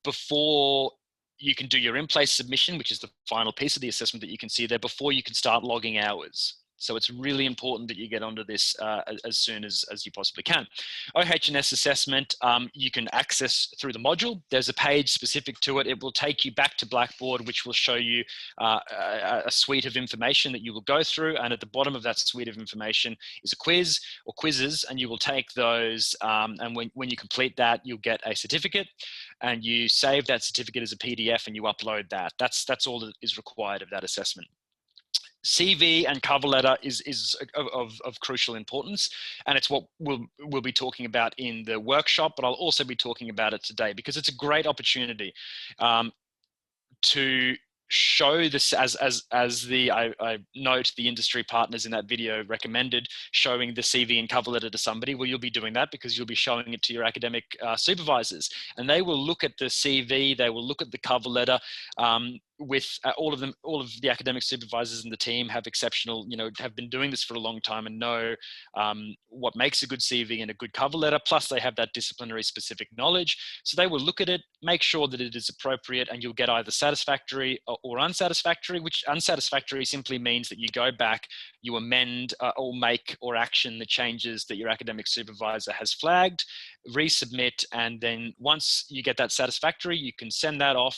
before you can do your in-place submission, which is the final piece of the assessment that you can see there, before you can start logging hours. So it's really important that you get onto this as soon as you possibly can. OH&S assessment, you can access through the module. There's a page specific to it. It will take you back to Blackboard, which will show you a suite of information that you will go through. And at the bottom of that suite of information is a quiz or quizzes, and you will take those. And when you complete that, you'll get a certificate, and you save that certificate as a PDF and you upload that. That's all that is required of that assessment. CV and cover letter is of crucial importance, and it's what we'll be talking about in the workshop, but I'll also be talking about it today because it's a great opportunity to show this as I note the industry partners in that video recommended showing the CV and cover letter to somebody. Well, you'll be doing that because you'll be showing it to your academic supervisors, and they will look at the CV, they will look at the cover letter. With all of the academic supervisors in the team have exceptional, have been doing this for a long time and know what makes a good CV and a good cover letter. Plus they have that disciplinary specific knowledge. So they will look at it, make sure that it is appropriate, and you'll get either satisfactory or unsatisfactory, which unsatisfactory simply means that you go back, you amend or make or action the changes that your academic supervisor has flagged, resubmit, and then once you get that satisfactory, you can send that off.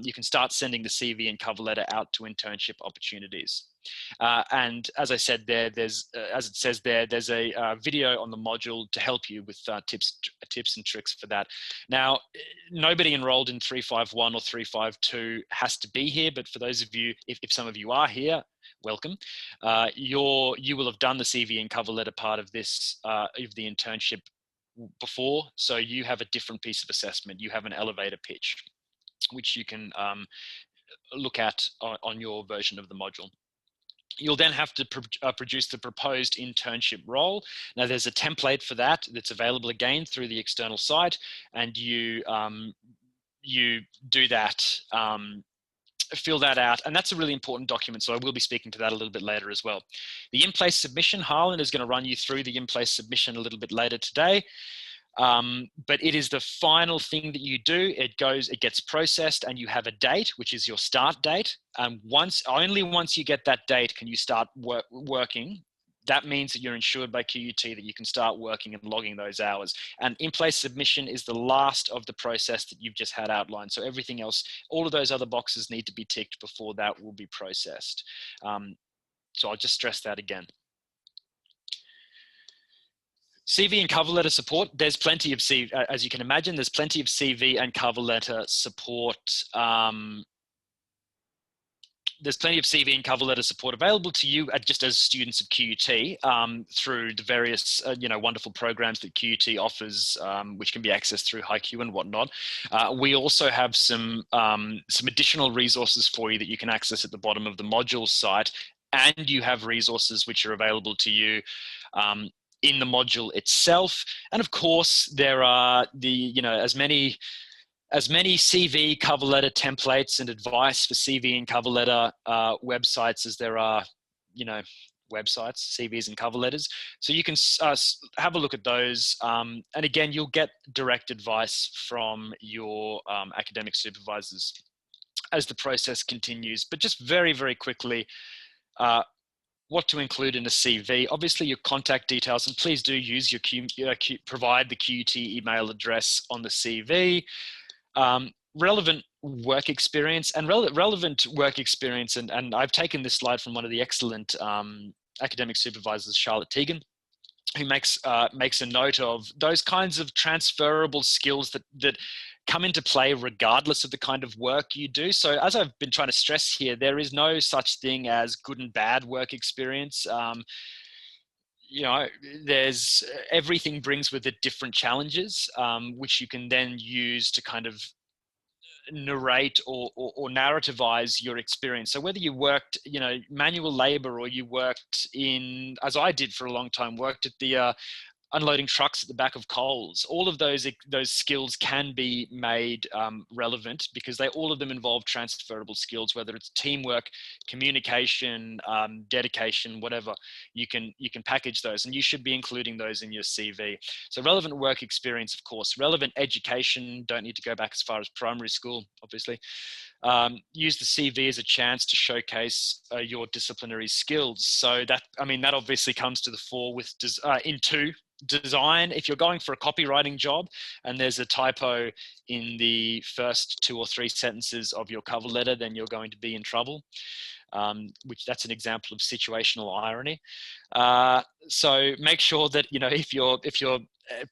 You can start sending the CV and cover letter out to internship opportunities. And as I said there, there's a video on the module to help you with tips and tricks for that. Now, nobody enrolled in 351 or 352 has to be here, but for those of you, if some of you are here, welcome. You will have done the CV and cover letter part of this, of the internship before, so you have a different piece of assessment. You have an elevator pitch, which you can look at on your version of the module. You'll then have to produce the proposed internship role. Now there's a template for that that's available again through the external site, and you do that, fill that out, and that's a really important document, so I will be speaking to that a little bit later as well. The in-place submission, Harlan is going to run you through the in-place submission a little bit later today. But it is the final thing that you do. It gets processed, and you have a date, which is your start date. Only once you get that date can you start working. That means that you're insured by QUT, that you can start working and logging those hours. And in-place submission is the last of the process that you've just had outlined. So everything else, all of those other boxes need to be ticked before that will be processed. So I'll just stress that again. CV and cover letter support, there's plenty of CV, as you can imagine, there's plenty of CV and cover letter support. There's plenty of CV and cover letter support available to you just as students of QUT through the various wonderful programs that QUT offers, which can be accessed through HiQ and whatnot. We also have some additional resources for you that you can access at the bottom of the module site, and you have resources which are available to you in the module itself. And of course, there are as many CV, cover letter templates and advice for CV and cover letter websites as there are, websites, CVs and cover letters. So you can have a look at those. And again, you'll get direct advice from your academic supervisors as the process continues. But just very, very quickly, what to include in a CV. Obviously your contact details, and please do use provide the QUT email address on the CV. Relevant work experience, and relevant work experience, and I've taken this slide from one of the excellent academic supervisors, Charlotte Teagan, who makes a note of those kinds of transferable skills that come into play regardless of the kind of work you do. So as I've been trying to stress here, there is no such thing as good and bad work experience. There's everything brings with it different challenges, which you can then use to kind of narrate or narrativize your experience. So whether you worked, manual labor, or you worked in, as I did for a long time, worked at the unloading trucks at the back of Coles, all of those skills can be made relevant because all of them involve transferable skills, whether it's teamwork, communication, dedication, whatever. You can package those, and you should be including those in your CV. So relevant work experience, of course, relevant education, don't need to go back as far as primary school, obviously. use the CV as a chance to showcase your disciplinary skills. So that, I mean, that obviously comes to the fore with into design. If you're going for a copywriting job and there's a typo in the first 2 or 3 sentences of your cover letter, then you're going to be in trouble. Which that's an example of situational irony. So make sure that, you know, if you're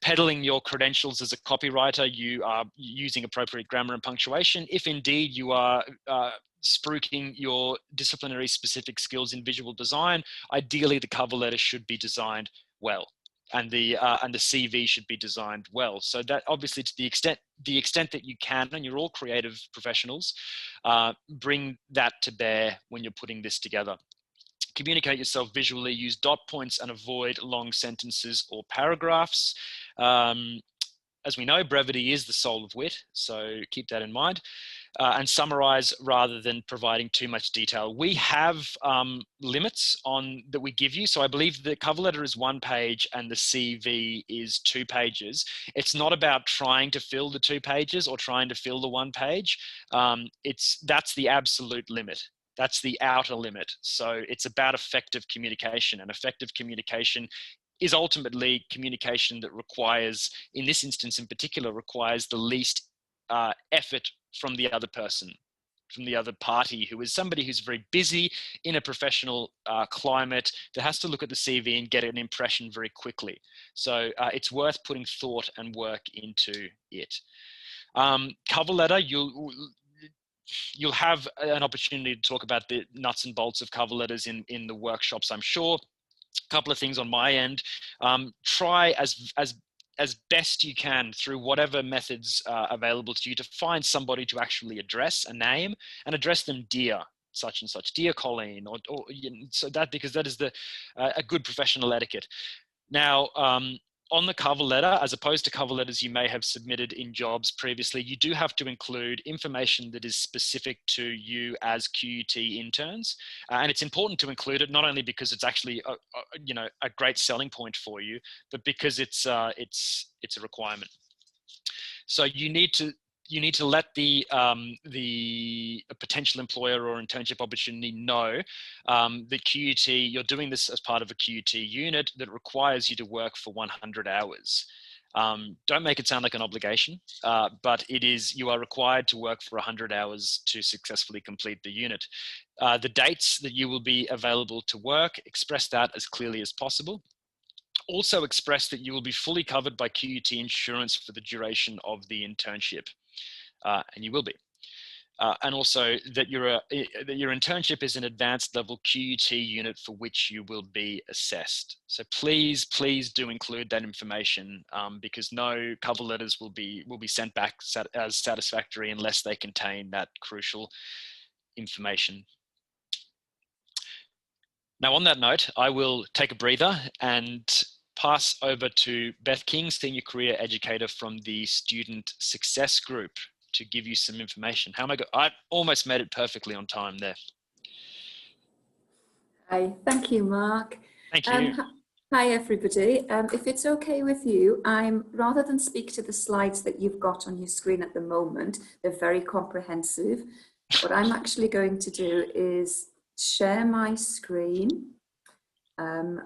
peddling your credentials as a copywriter, you are using appropriate grammar and punctuation. If indeed you are spruiking your disciplinary specific skills in visual design, ideally the cover letter should be designed well, and the CV should be designed well. So that obviously, to the extent that you can, and you're all creative professionals, bring that to bear when you're putting this together. Communicate yourself visually, use dot points, and avoid long sentences or paragraphs. As we know, brevity is the soul of wit, so keep that in mind. And summarize rather than providing too much detail. We have limits on that we give you. So I believe the cover letter is 1 page and the CV is 2 pages. It's not about trying to fill the 2 pages or trying to fill the 1 page. That's the absolute limit. That's the outer limit. So it's about effective communication, and effective communication is ultimately communication that requires, in this instance in particular, requires the least effort from the other person, from the other party, who is somebody who's very busy in a professional climate that has to look at the CV and get an impression very quickly. So it's worth putting thought and work into it. Cover letter, you'll have an opportunity to talk about the nuts and bolts of cover letters in the workshops, I'm sure. A couple of things on my end. Try as best you can through whatever methods are available to you to find somebody to actually address a name, and address them dear such and such, dear Colleen, or you know, so that, because that is a good professional etiquette. Now, on the cover letter, as opposed to cover letters you may have submitted in jobs previously, you do have to include information that is specific to you as QUT interns. And it's important to include it, not only because it's actually a great selling point for you, but because it's a requirement. So you need to let the potential employer or internship opportunity know that QUT, you're doing this as part of a QUT unit that requires you to work for 100 hours. Don't make it sound like an obligation, but you are required to work for 100 hours to successfully complete the unit. The dates that you will be available to work, express that as clearly as possible. Also express that you will be fully covered by QUT insurance for the duration of the internship. And you will be. And also that your internship is an advanced level QUT unit for which you will be assessed. So please do include that information, because no cover letters will be sent back as satisfactory unless they contain that crucial information. Now, on that note, I will take a breather and pass over to Beth King, Senior Career Educator from the Student Success Group, to give you some information. How am I almost made it perfectly on time there. Hi, thank you, Mark. Thank you. Hi, everybody. If it's okay with you, rather than speak to the slides that you've got on your screen at the moment, they're very comprehensive. What I'm actually going to do is share my screen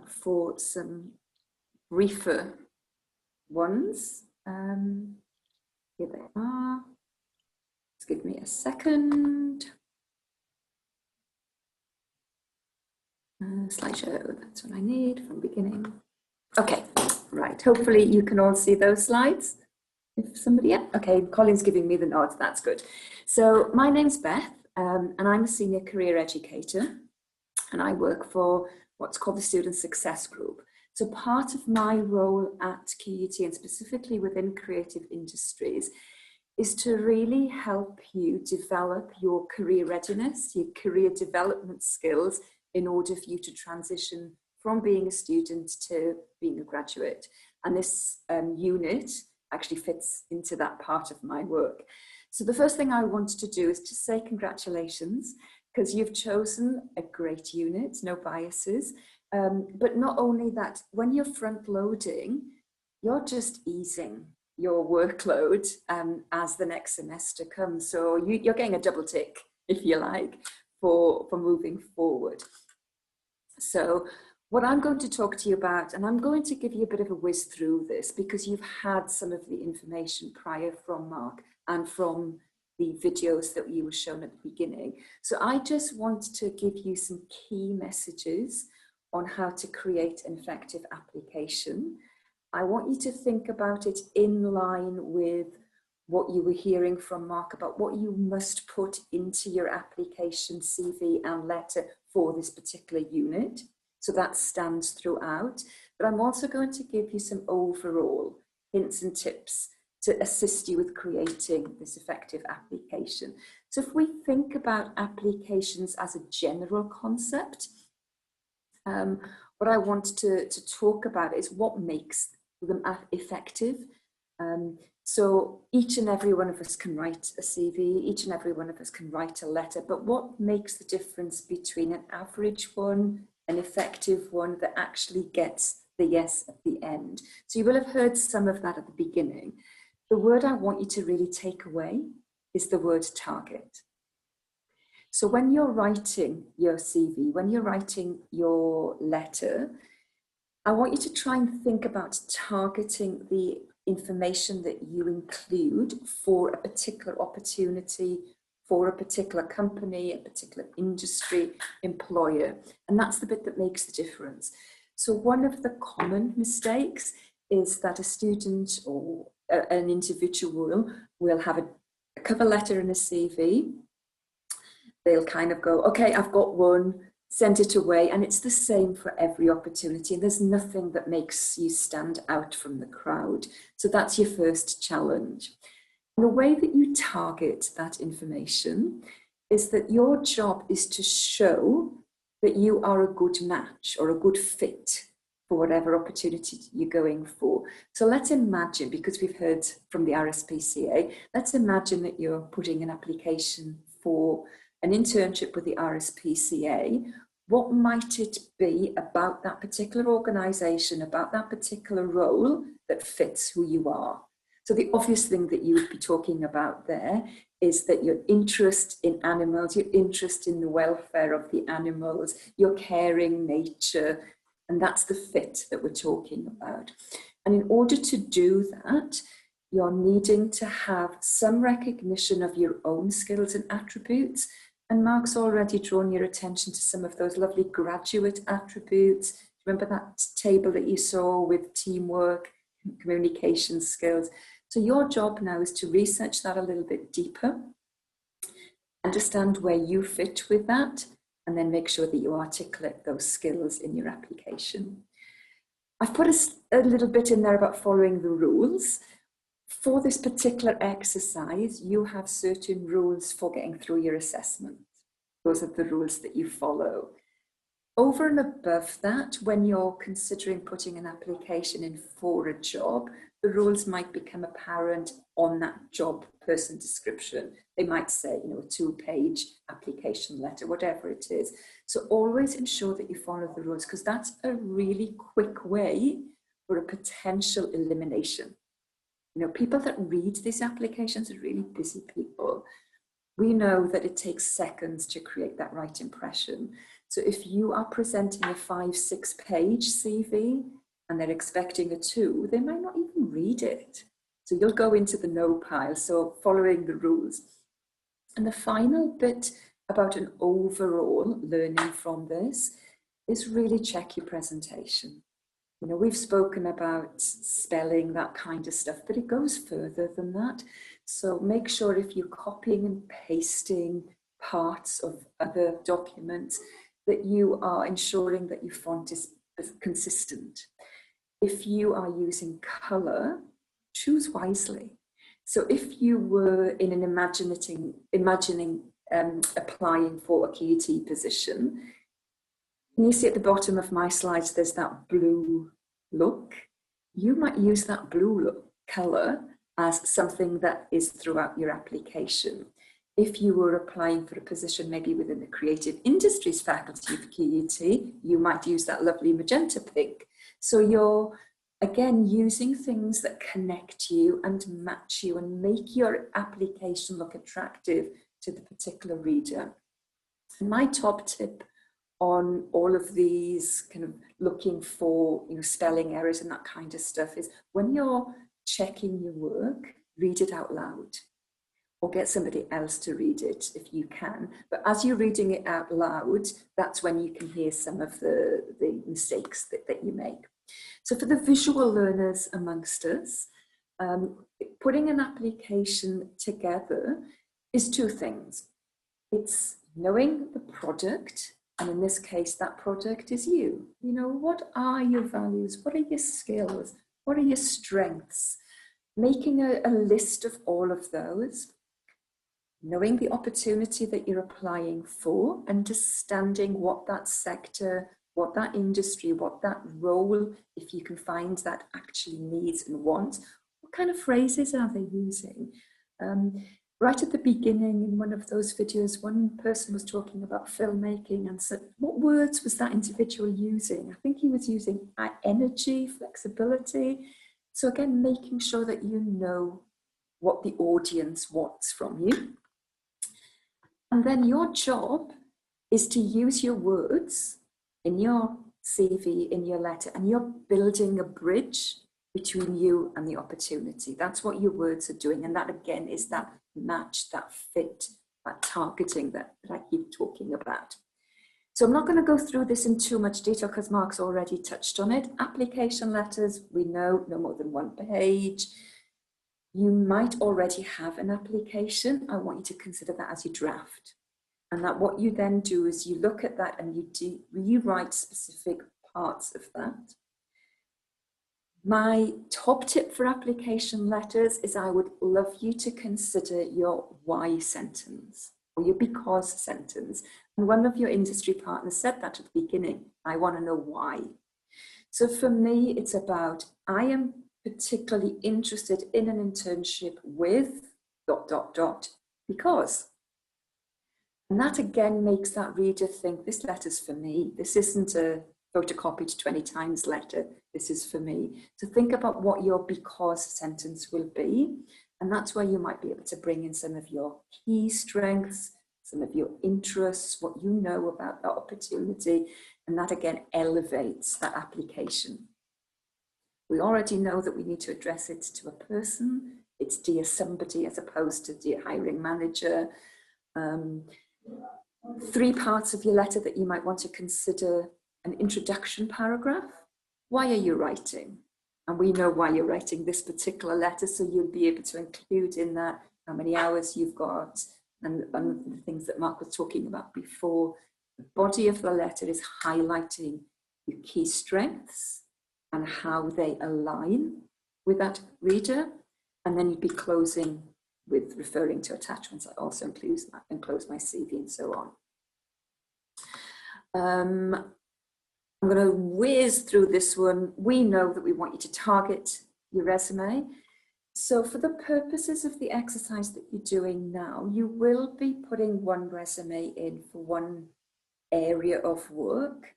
for some briefer ones. Here they are. Just give me a second. Slideshow, that's what I need from beginning. Okay, right. Hopefully you can all see those slides. If somebody, yeah, okay, Colin's giving me the nods, that's good. So my name's Beth, and I'm a Senior Career Educator, and I work for what's called the Student Success Group. So part of my role at QUT, and specifically within creative industries, is to really help you develop your career readiness, your career development skills, in order for you to transition from being a student to being a graduate. And this unit actually fits into that part of my work. So the first thing I wanted to do is to say congratulations, because you've chosen a great unit, no biases. But not only that, when you're front loading, you're just easing. your workload as the next semester comes. So you're getting a double tick, if you like, for moving forward. So what I'm going to talk to you about, and I'm going to give you a bit of a whiz through this because you've had some of the information prior from Mark and from the videos that you were shown at the beginning. So I just want to give you some key messages on how to create an effective application. I want you to think about it in line with what you were hearing from Mark about what you must put into your application CV and letter for this particular unit. So that stands throughout. But I'm also going to give you some overall hints and tips to assist you with creating this effective application. So if we think about applications as a general concept, what I want to talk about is what makes them effective. So each and every one of us can write a CV, each and every one of us can write a letter, but what makes the difference between an average one, an effective one that actually gets the yes at the end? So you will have heard some of that at the beginning. The word I want you to really take away is the word target. So when you're writing your CV, when you're writing your letter, I want you to try and think about targeting the information that you include for a particular opportunity, for a particular company, a particular industry, employer. And that's the bit that makes the difference. So one of the common mistakes is that a student or an individual will have a cover letter and a CV. They'll kind of go, okay, I've got one, send it away. And it's the same for every opportunity. And there's nothing that makes you stand out from the crowd. So that's your first challenge. And the way that you target that information is that your job is to show that you are a good match or a good fit for whatever opportunity you're going for. So let's imagine, because we've heard from the RSPCA, let's imagine that you're putting an application for an internship with the RSPCA. What might it be about that particular organisation, about that particular role that fits who you are? So the obvious thing that you would be talking about there is that your interest in animals, your interest in the welfare of the animals, your caring nature, and that's the fit that we're talking about. And in order to do that, you're needing to have some recognition of your own skills and attributes. And Mark's already drawn your attention to some of those lovely graduate attributes. Remember that table that you saw with teamwork, communication skills? So your job now is to research that a little bit deeper, understand where you fit with that, and then make sure that you articulate those skills in your application. I've put a little bit in there about following the rules. For this particular exercise, you have certain rules for getting through your assessment. Those are the rules that you follow. Over and above that, when you're considering putting an application in for a job, the rules might become apparent on that job person description. They might say, a 2-page application letter, whatever it is. So always ensure that you follow the rules, because that's a really quick way for a potential elimination. People that read these applications are really busy people. We know that it takes seconds to create that right impression. So if you are presenting a 5-6-page CV and they're expecting a 2, they might not even read it. So you'll go into the no pile, so following the rules. And the final bit about an overall learning from this is really check your presentation. We've spoken about spelling, that kind of stuff, but it goes further than that. So make sure if you're copying and pasting parts of other documents, that you are ensuring that your font is consistent. If you are using colour, choose wisely. So if you were in an imagining applying for a QT position, can you see at the bottom of my slides, there's that blue look? You might use that blue colour as something that is throughout your application. If you were applying for a position maybe within the creative industries faculty of QUT, you might use that lovely magenta pink. So your Again, using things that connect you and match you and make your application look attractive to the particular reader. And my top tip on all of these kind of looking for, you know, spelling errors and that kind of stuff is when you're checking your work, read it out loud or get somebody else to read it if you can. But as you're reading it out loud, that's when you can hear some of the mistakes that you make. So for the visual learners amongst us, putting an application together is two things. It's knowing the product, and in this case, that product is you. You know, what are your values? What are your skills? What are your strengths? Making a list of all of those, knowing the opportunity that you're applying for, understanding what that sector, what that industry, what that role, if you can find that actually needs and wants. What kind of phrases are they using? Right at the beginning in one of those videos, one person was talking about filmmaking and said, what words was that individual using? I think he was using energy, flexibility. So again, making sure that you know what the audience wants from you. And then your job is to use your words in your CV, in your letter, and you're building a bridge between you and the opportunity. That's what your words are doing. And that again is that match, that fit, that targeting that I keep talking about. So I'm not going to go through this in too much detail because Mark's already touched on it. Application letters, we know, no more than one page. You might already have an application. I want you to consider that as your draft. And that what you then do is you look at that and you rewrite specific parts of that. My top tip for application letters is I would love you to consider your why sentence or your because sentence. And one of your industry partners said that at the beginning. I want to know why. So for me, it's about, I am particularly interested in an internship with ... because. And that again makes that reader think, this letter's for me. This isn't a photocopied 20 times letter. This is for me. So think about what your because sentence will be. And that's where you might be able to bring in some of your key strengths, some of your interests, what you know about that opportunity. And that again elevates that application. We already know that we need to address it to a person. It's dear somebody as opposed to dear hiring manager. 3 parts of your letter that you might want to consider: an introduction paragraph. Why are you writing? And we know why you're writing this particular letter, so you'll be able to include in that how many hours you've got and the things that Mark was talking about before. The body of the letter is highlighting your key strengths and how they align with that reader. And then you'd be closing with referring to attachments. I also include that and close my CV and so on. I'm going to whiz through this one. We know that we want you to target your resume. So for the purposes of the exercise that you're doing now, you will be putting one resume in for one area of work.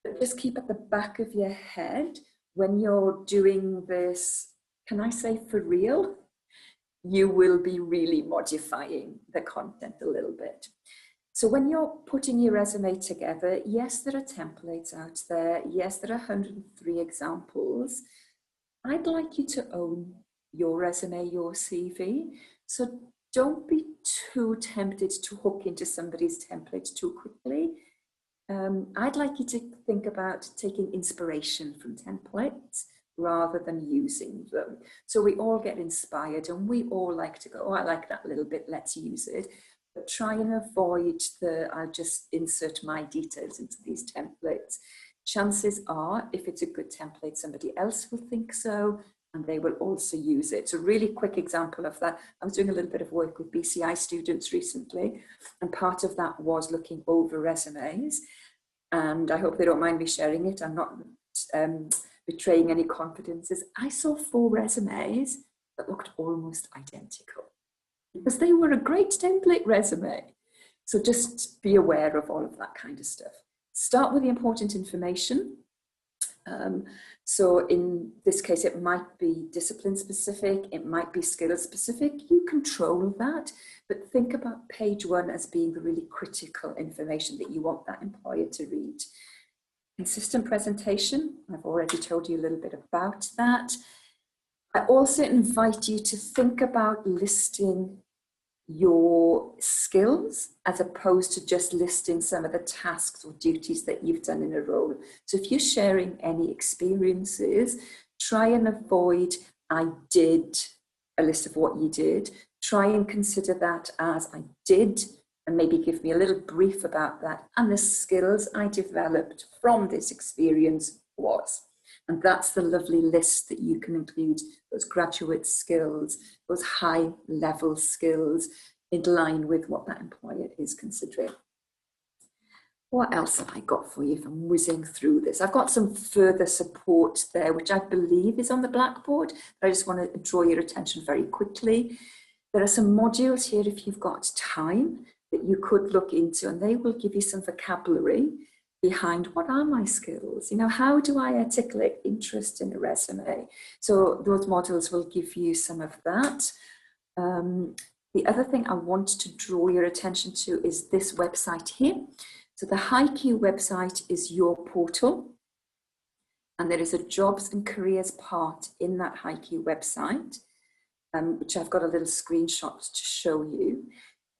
But just keep at the back of your head when you're doing this, can I say for real? You will be really modifying the content a little bit. So when you're putting your resume together, yes, there are templates out there. Yes, there are 103 examples. I'd like you to own your resume, your CV. So don't be too tempted to hook into somebody's template too quickly. I'd like you to think about taking inspiration from templates rather than using them. So we all get inspired and we all like to go, oh, I like that little bit, let's use it. But try and avoid I'll just insert my details into these templates. Chances are, if it's a good template, somebody else will think so, and they will also use it. So a really quick example of that, I was doing a little bit of work with BCI students recently, and part of that was looking over resumes. And I hope they don't mind me sharing it. I'm not betraying any confidences. I saw 4 resumes that looked almost identical because they were a great template resume. So just be aware of all of that kind of stuff. Start with the important information. So in this case, it might be discipline specific, it might be skill specific. You control that, but think about page 1 as being the really critical information that you want that employer to read. Consistent presentation, I've already told you a little bit about that. I also invite you to think about listing your skills as opposed to just listing some of the tasks or duties that you've done in a role. So if you're sharing any experiences, try and avoid I did, a list of what you did. Try and consider that as I did, and maybe give me a little brief about that, and the skills I developed from this experience was. And that's the lovely list that you can include, those graduate skills, those high level skills in line with what that employer is considering. What else have I got for you if I'm whizzing through this? I've got some further support there, which I believe is on the blackboard, but I just want to draw your attention very quickly. There are some modules here if you've got time that you could look into, and they will give you some vocabulary behind what are my skills? You know, how do I articulate interest in a resume? So those modules will give you some of that. The other thing I want to draw your attention to is this website here. So the HiQ website is your portal, and there is a jobs and careers part in that HiQ website, which I've got a little screenshot to show you.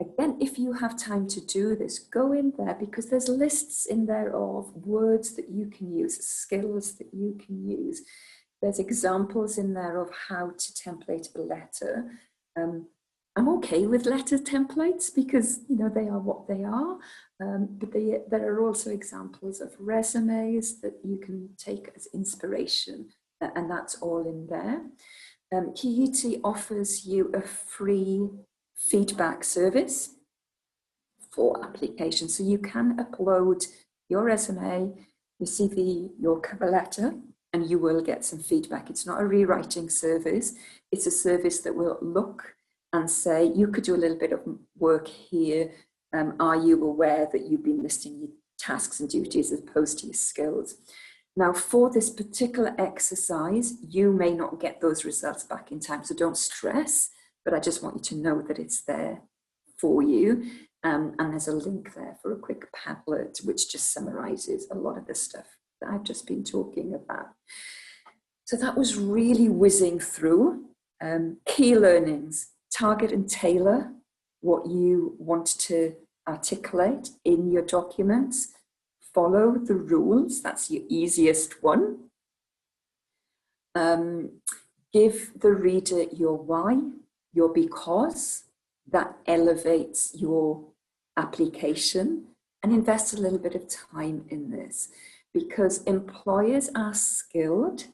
Again, if you have time to do this, go in there because there's lists in there of words that you can use, skills that you can use. There's examples in there of how to template a letter. I'm okay with letter templates because, you know, they are what they are, but there are also examples of resumes that you can take as inspiration, and that's all in there. QUT offers you a free feedback service for applications. So you can upload your resume, your CV, your cover letter, and you will get some feedback. It's not a rewriting service. It's a service that will look and say, you could do a little bit of work here. Are you aware that you've been listing your tasks and duties as opposed to your skills? Now, for this particular exercise, you may not get those results back in time, so don't stress. But I just want you to know that it's there for you. And there's a link there for a quick Padlet, which just summarizes a lot of the stuff that I've just been talking about. So that was really whizzing through. Key learnings, target and tailor what you want to articulate in your documents. Follow the rules, that's your easiest one. Give the reader your why, your because, that elevates your application, and invest a little bit of time in this because employers are skilled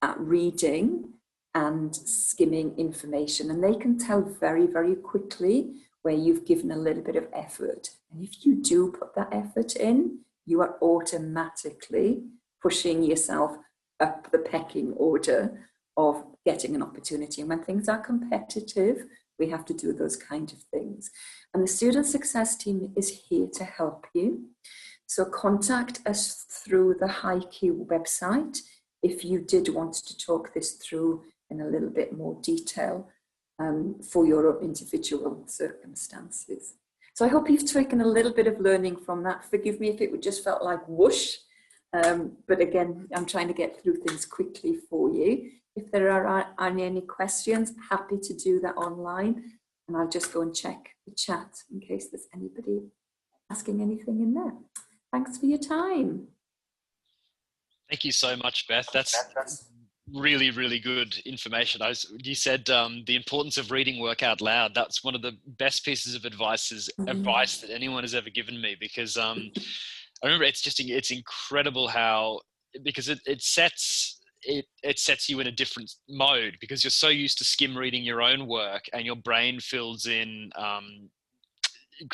at reading and skimming information, and they can tell very, very quickly where you've given a little bit of effort. And if you do put that effort in, you are automatically pushing yourself up the pecking order of getting an opportunity. And when things are competitive, we have to do those kind of things. And the student success team is here to help you. So contact us through the HiQ website if you did want to talk this through in a little bit more detail for your individual circumstances. So I hope you've taken a little bit of learning from that. Forgive me if it just felt like whoosh. But again, I'm trying to get through things quickly for you. If there are any questions, happy to do that online. And I'll just go and check the chat in case there's anybody asking anything in there. Thanks for your time. Thank you so much, Beth. That's really, really good information. You said the importance of reading work out loud. That's one of the best pieces of advice that anyone has ever given me, because I remember it's incredible how, because it sets you in a different mode, because you're so used to skim reading your own work and your brain fills in,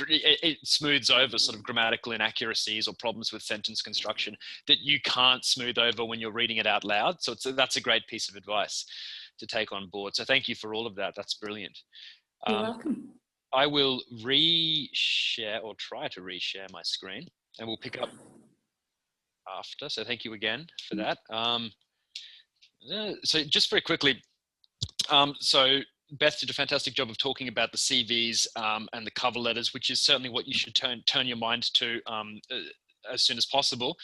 it smooths over sort of grammatical inaccuracies or problems with sentence construction that you can't smooth over when you're reading it out loud. So that's a great piece of advice to take on board. So thank you for all of that. That's brilliant. You're welcome. I will reshare or try to reshare my screen, and we'll pick up after. So thank you again for that. So just very quickly, so Beth did a fantastic job of talking about the CVs and the cover letters, which is certainly what you should turn your mind to as soon as possible.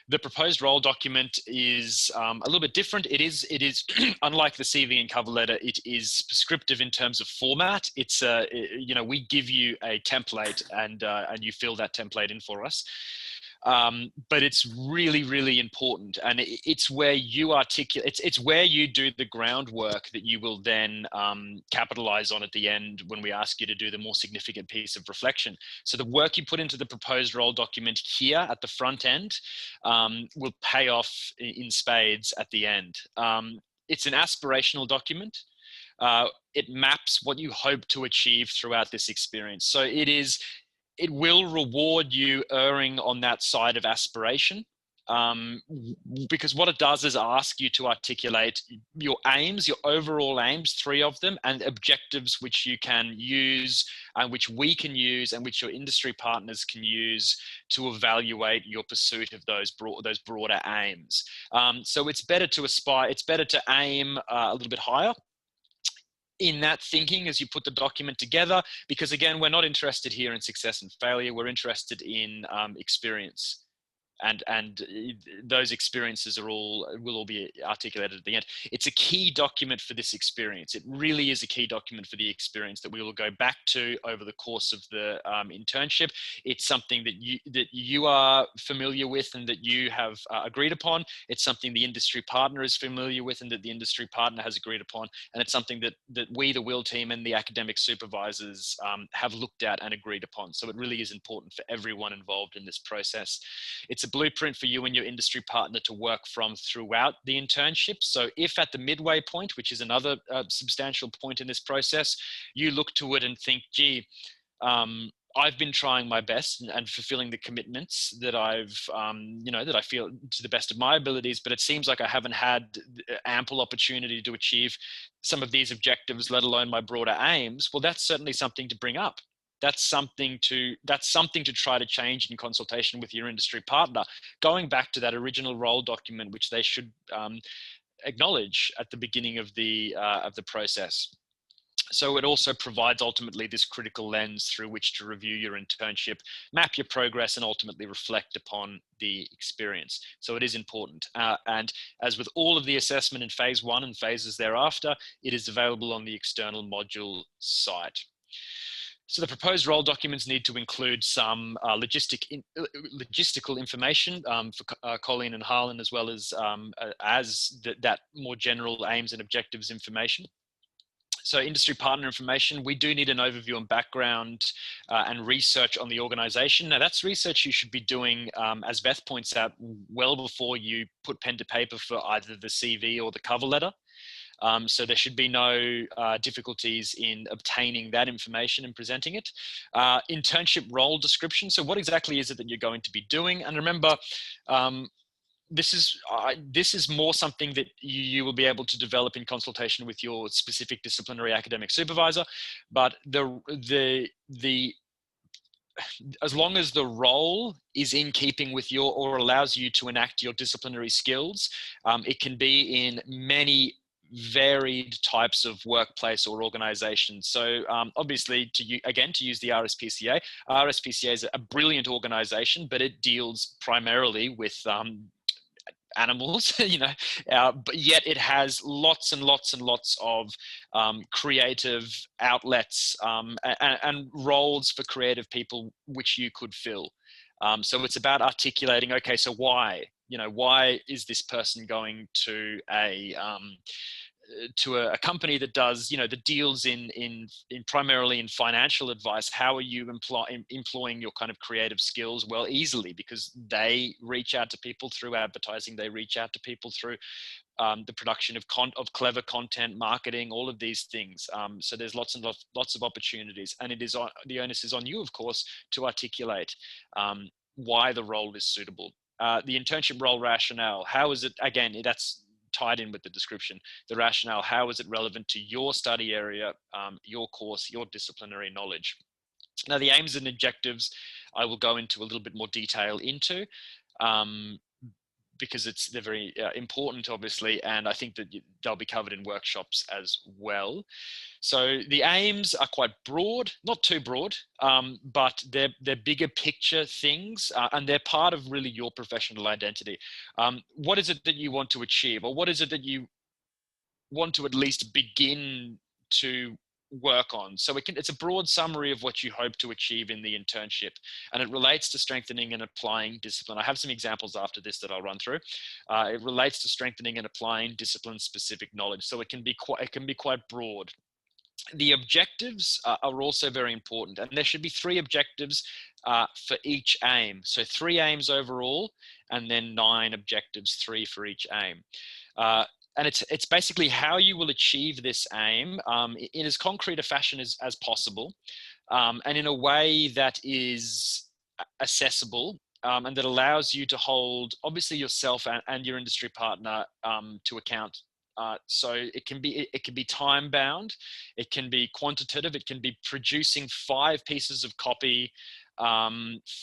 The proposed role document is a little bit different. It is unlike the CV and cover letter. It is prescriptive in terms of format. It's you know, we give you a template and you fill that template in for us. But it's really important, and it's where you articulate. It's where you do the groundwork that you will then capitalize on at the end when we ask you to do the more significant piece of reflection. So the work you put into the proposed role document here at the front end will pay off in spades at the end. It's an aspirational document. It maps what you hope to achieve throughout this experience. So it will reward you erring on that side of aspiration, because what it does is ask you to articulate your aims, your overall aims, 3 of them, and objectives which you can use and which we can use and which your industry partners can use to evaluate your pursuit of those broader aims. So it's better to aspire, it's better to aim a little bit higher in that thinking as you put the document together, because again, we're not interested here in success and failure. We're interested in experience. And those experiences will all be articulated at the end. It's a key document for this experience. It really is a key document for the experience that we will go back to over the course of the internship. It's something that you are familiar with and that you have agreed upon. It's something the industry partner is familiar with and that the industry partner has agreed upon. And it's something that we, the WIL team, and the academic supervisors have looked at and agreed upon. So it really is important for everyone involved in this process. It's a blueprint for you and your industry partner to work from throughout the internship. So if at the midway point, which is another substantial point in this process, you look to it and think, gee, I've been trying my best and fulfilling the commitments that I've, you know, that I feel to the best of my abilities, but it seems like I haven't had ample opportunity to achieve some of these objectives, let alone my broader aims. Well, that's certainly something to bring up. That's something to try to change in consultation with your industry partner. Going back to that original role document, which they should acknowledge at the beginning of the process. So it also provides ultimately this critical lens through which to review your internship, map your progress, and ultimately reflect upon the experience. So it is important. And as with all of the assessment in phase 1 and phases thereafter, it is available on the external module site. So the proposed role documents need to include some logistical information for Colleen and Harlan, as well as that more general aims and objectives information. So industry partner information, we do need an overview and background and research on the organization. Now that's research you should be doing, as Beth points out, well before you put pen to paper for either the CV or the cover letter. So there should be no difficulties in obtaining that information and presenting it. Internship role description. So what exactly is it that you're going to be doing? And remember, this is more something that you will be able to develop in consultation with your specific disciplinary academic supervisor. But as long as the role is in keeping with or allows you to enact your disciplinary skills, it can be in many varied types of workplace or organizations. So obviously, to use the RSPCA, RSPCA is a brilliant organization, but it deals primarily with animals, you know, but yet it has lots and lots and lots of creative outlets and roles for creative people which you could fill. So it's about articulating, okay, so why is this person going to a company that does, you know, that deals in primarily in financial advice? How are you employing your kind of creative skills? Well, easily, because they reach out to people through advertising, they reach out to people through the production of clever content, marketing, all of these things. So there's lots and lots of opportunities, and the onus is on you, of course, to articulate why the role is suitable. The internship role rationale, how is it, again, that's tied in with the description, the rationale, how is it relevant to your study area, your course, your disciplinary knowledge? Now, the aims and objectives, I will go into a little bit more detail into, because they're very important, obviously, and I think that they'll be covered in workshops as well. So the aims are quite broad, not too broad, but they're bigger picture things, and they're part of really your professional identity. What is it that you want to achieve, or what is it that you want to at least begin to work on? So it's a broad summary of what you hope to achieve in the internship, and it relates to strengthening and applying discipline. I have some examples after this that I'll run through. It relates to strengthening and applying discipline-specific knowledge, so it can be quite broad. The objectives are also very important, and there should be 3 objectives for each aim. So 3 aims overall, and then 9 objectives, 3 for each aim. And it's basically how you will achieve this aim in as concrete a fashion as possible, and in a way that is accessible, and that allows you to hold, obviously, yourself and your industry partner to account. So it can be time bound, it can be quantitative, it can be producing 5 pieces of copy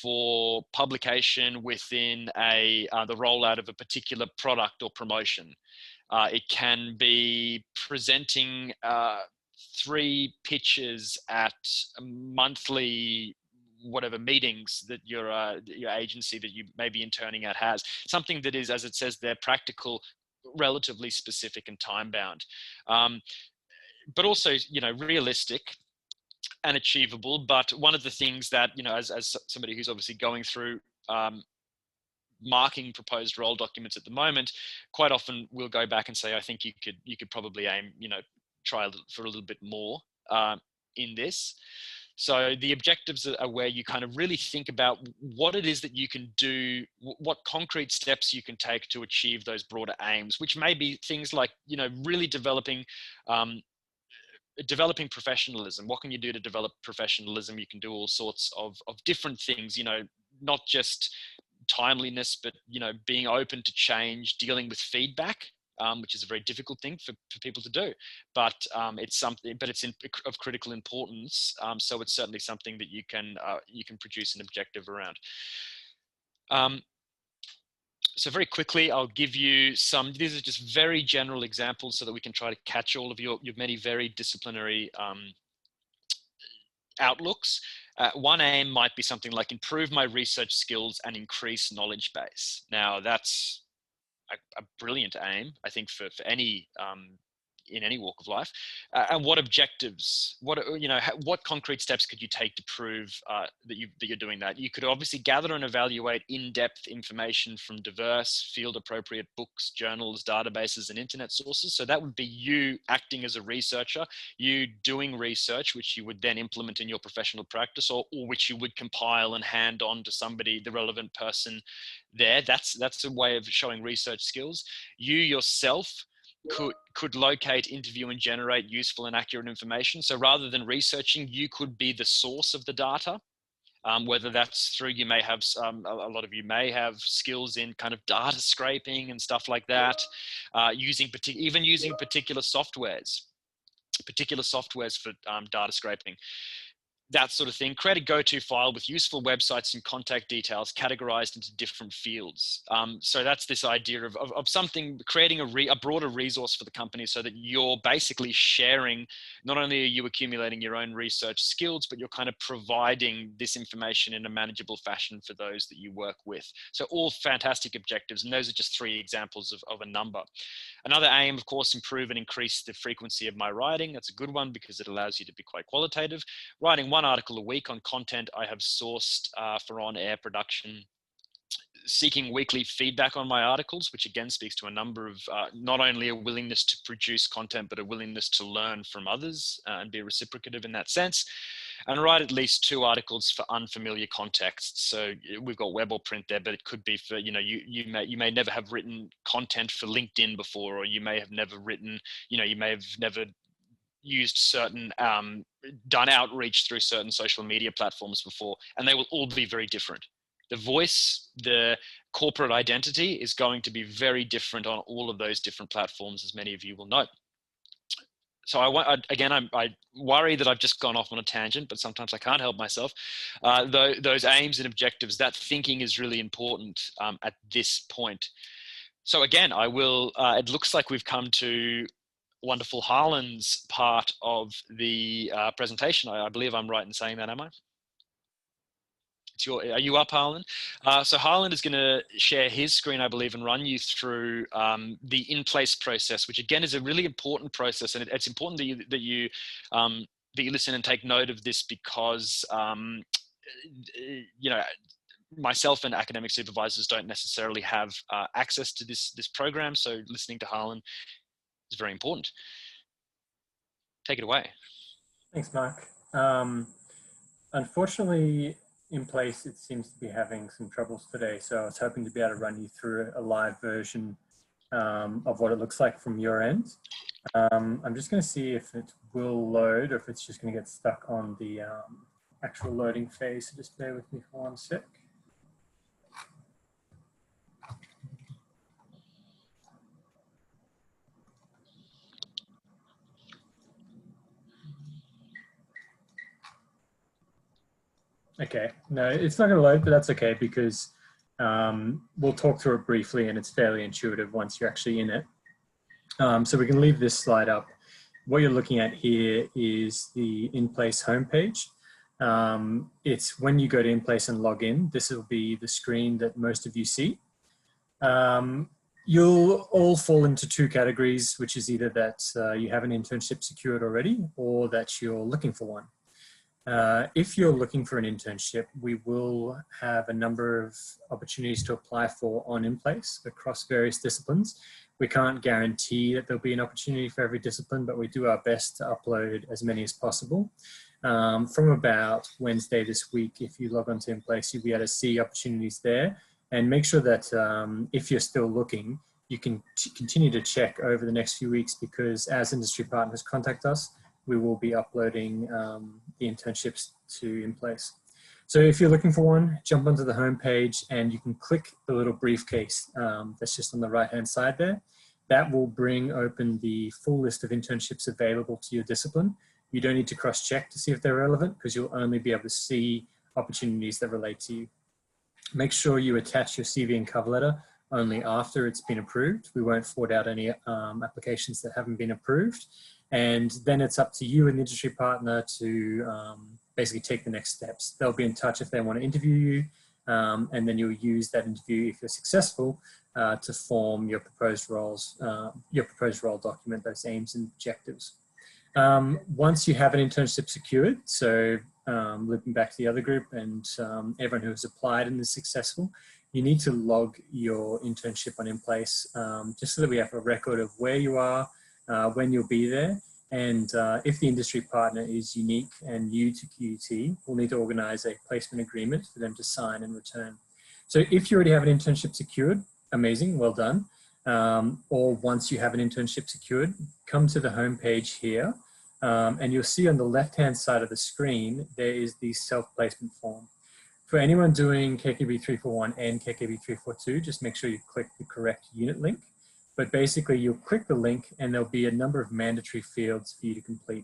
for publication within the rollout of a particular product or promotion. It can be presenting 3 pitches at monthly whatever meetings that your agency that you may be interning at has. Something that is, as it says there, practical, relatively specific and time bound, but also, realistic and achievable. But one of the things that, as somebody who's obviously going through marking proposed role documents at the moment, quite often we'll go back and say, I think you could probably aim, try for a little bit more in this. So the objectives are where you kind of really think about what it is that you can do, what concrete steps you can take to achieve those broader aims, which may be things like, really developing professionalism. What can you do to develop professionalism? You can do all sorts of different things, not just timeliness, but, being open to change, dealing with feedback, which is a very difficult thing for people to do, but it's something, but it's of critical importance. So it's certainly something that you can produce an objective around. So very quickly, I'll give you these are just very general examples so that we can try to catch all of your many very disciplinary outlooks. One aim might be something like improve my research skills and increase knowledge base. Now that's a brilliant aim, I think, for any in any walk of life. And what objectives, what concrete steps could you take to prove that you're doing that? You could obviously gather and evaluate in-depth information from diverse field-appropriate books, journals, databases, and internet sources. So that would be you acting as a researcher, you doing research, which you would then implement in your professional practice, or which you would compile and hand on to somebody, the relevant person there. That's a way of showing research skills. You yourself could locate, interview, and generate useful and accurate information. So rather than researching, you could be the source of the data, whether that's through, you may have, a lot of you may have skills in kind of data scraping and stuff like that, using particular softwares for data scraping. That sort of thing. Create a go-to file with useful websites and contact details categorized into different fields. So that's this idea of something, creating a broader resource for the company so that you're basically sharing, not only are you accumulating your own research skills, but you're kind of providing this information in a manageable fashion for those that you work with. So all fantastic objectives, and those are just 3 examples of a number. Another aim, of course, improve and increase the frequency of my writing. That's a good one because it allows you to be quite qualitative. Writing 1 article a week on content I have sourced for on-air production. Seeking weekly feedback on my articles, which again speaks to a number of not only a willingness to produce content, but a willingness to learn from others and be reciprocative in that sense. And write at least 2 articles for unfamiliar contexts. So we've got web or print there, but it could be for, you may never have written content for LinkedIn before, or you may have never written, you may have never used certain, done outreach through certain social media platforms before, and they will all be very different. The voice, the corporate identity is going to be very different on all of those different platforms, as many of you will know. So I worry that I've just gone off on a tangent, but sometimes I can't help myself. Those aims and objectives, that thinking is really important at this point. So again, I will, it looks like we've come to wonderful Harlan's part of the presentation. I believe I'm right in saying that, am I? Are you up, Harlan? So Harlan is going to share his screen, I believe, and run you through the in-place process, which again is a really important process, and it's important that you listen and take note of this because you know, myself and academic supervisors don't necessarily have access to this program, so listening to Harlan is very important. Take it away. Thanks, Mark. Unfortunately, in place, it seems to be having some troubles today. So I was hoping to be able to run you through a live version of what it looks like from your end. I'm just going to see if it will load or if it's just going to get stuck on the actual loading phase. So just bear with me for 1 sec. Okay, no, it's not going to load, but that's okay because we'll talk through it briefly and it's fairly intuitive once you're actually in it. So we can leave this slide up. What you're looking at here is the in-place homepage. It's when you go to in-place and log in, this will be the screen that most of you see. You'll all fall into 2 categories, which is either that you have an internship secured already or that you're looking for one. If you're looking for an internship, we will have a number of opportunities to apply for on in-place across various disciplines. We can't guarantee that there'll be an opportunity for every discipline, but we do our best to upload as many as possible. From about Wednesday this week, if you log on to in-place, you'll be able to see opportunities there, and make sure that if you're still looking, you can continue to check over the next few weeks, because as industry partners contact us, we will be uploading the internships to in-place. So if you're looking for one, jump onto the homepage and you can click the little briefcase that's just on the right-hand side there. That will bring open the full list of internships available to your discipline. You don't need to cross-check to see if they're relevant, because you'll only be able to see opportunities that relate to you. Make sure you attach your CV and cover letter only after it's been approved. We won't forward out any applications that haven't been approved. And then it's up to you and the industry partner to basically take the next steps. They'll be in touch if they want to interview you, and then you'll use that interview, if you're successful, to form your proposed role document, those aims and objectives. Once you have an internship secured, so looping back to the other group and everyone who has applied and is successful, you need to log your internship on in-place, just so that we have a record of where you are, when you'll be there, and if the industry partner is unique and new to QUT, we'll need to organise a placement agreement for them to sign and return. So if you already have an internship secured, amazing, well done. Or once you have an internship secured, come to the homepage here, and you'll see on the left-hand side of the screen, there is the self-placement form. For anyone doing KKB 341 and KKB 342, just make sure you click the correct unit link. But basically, you'll click the link and there'll be a number of mandatory fields for you to complete.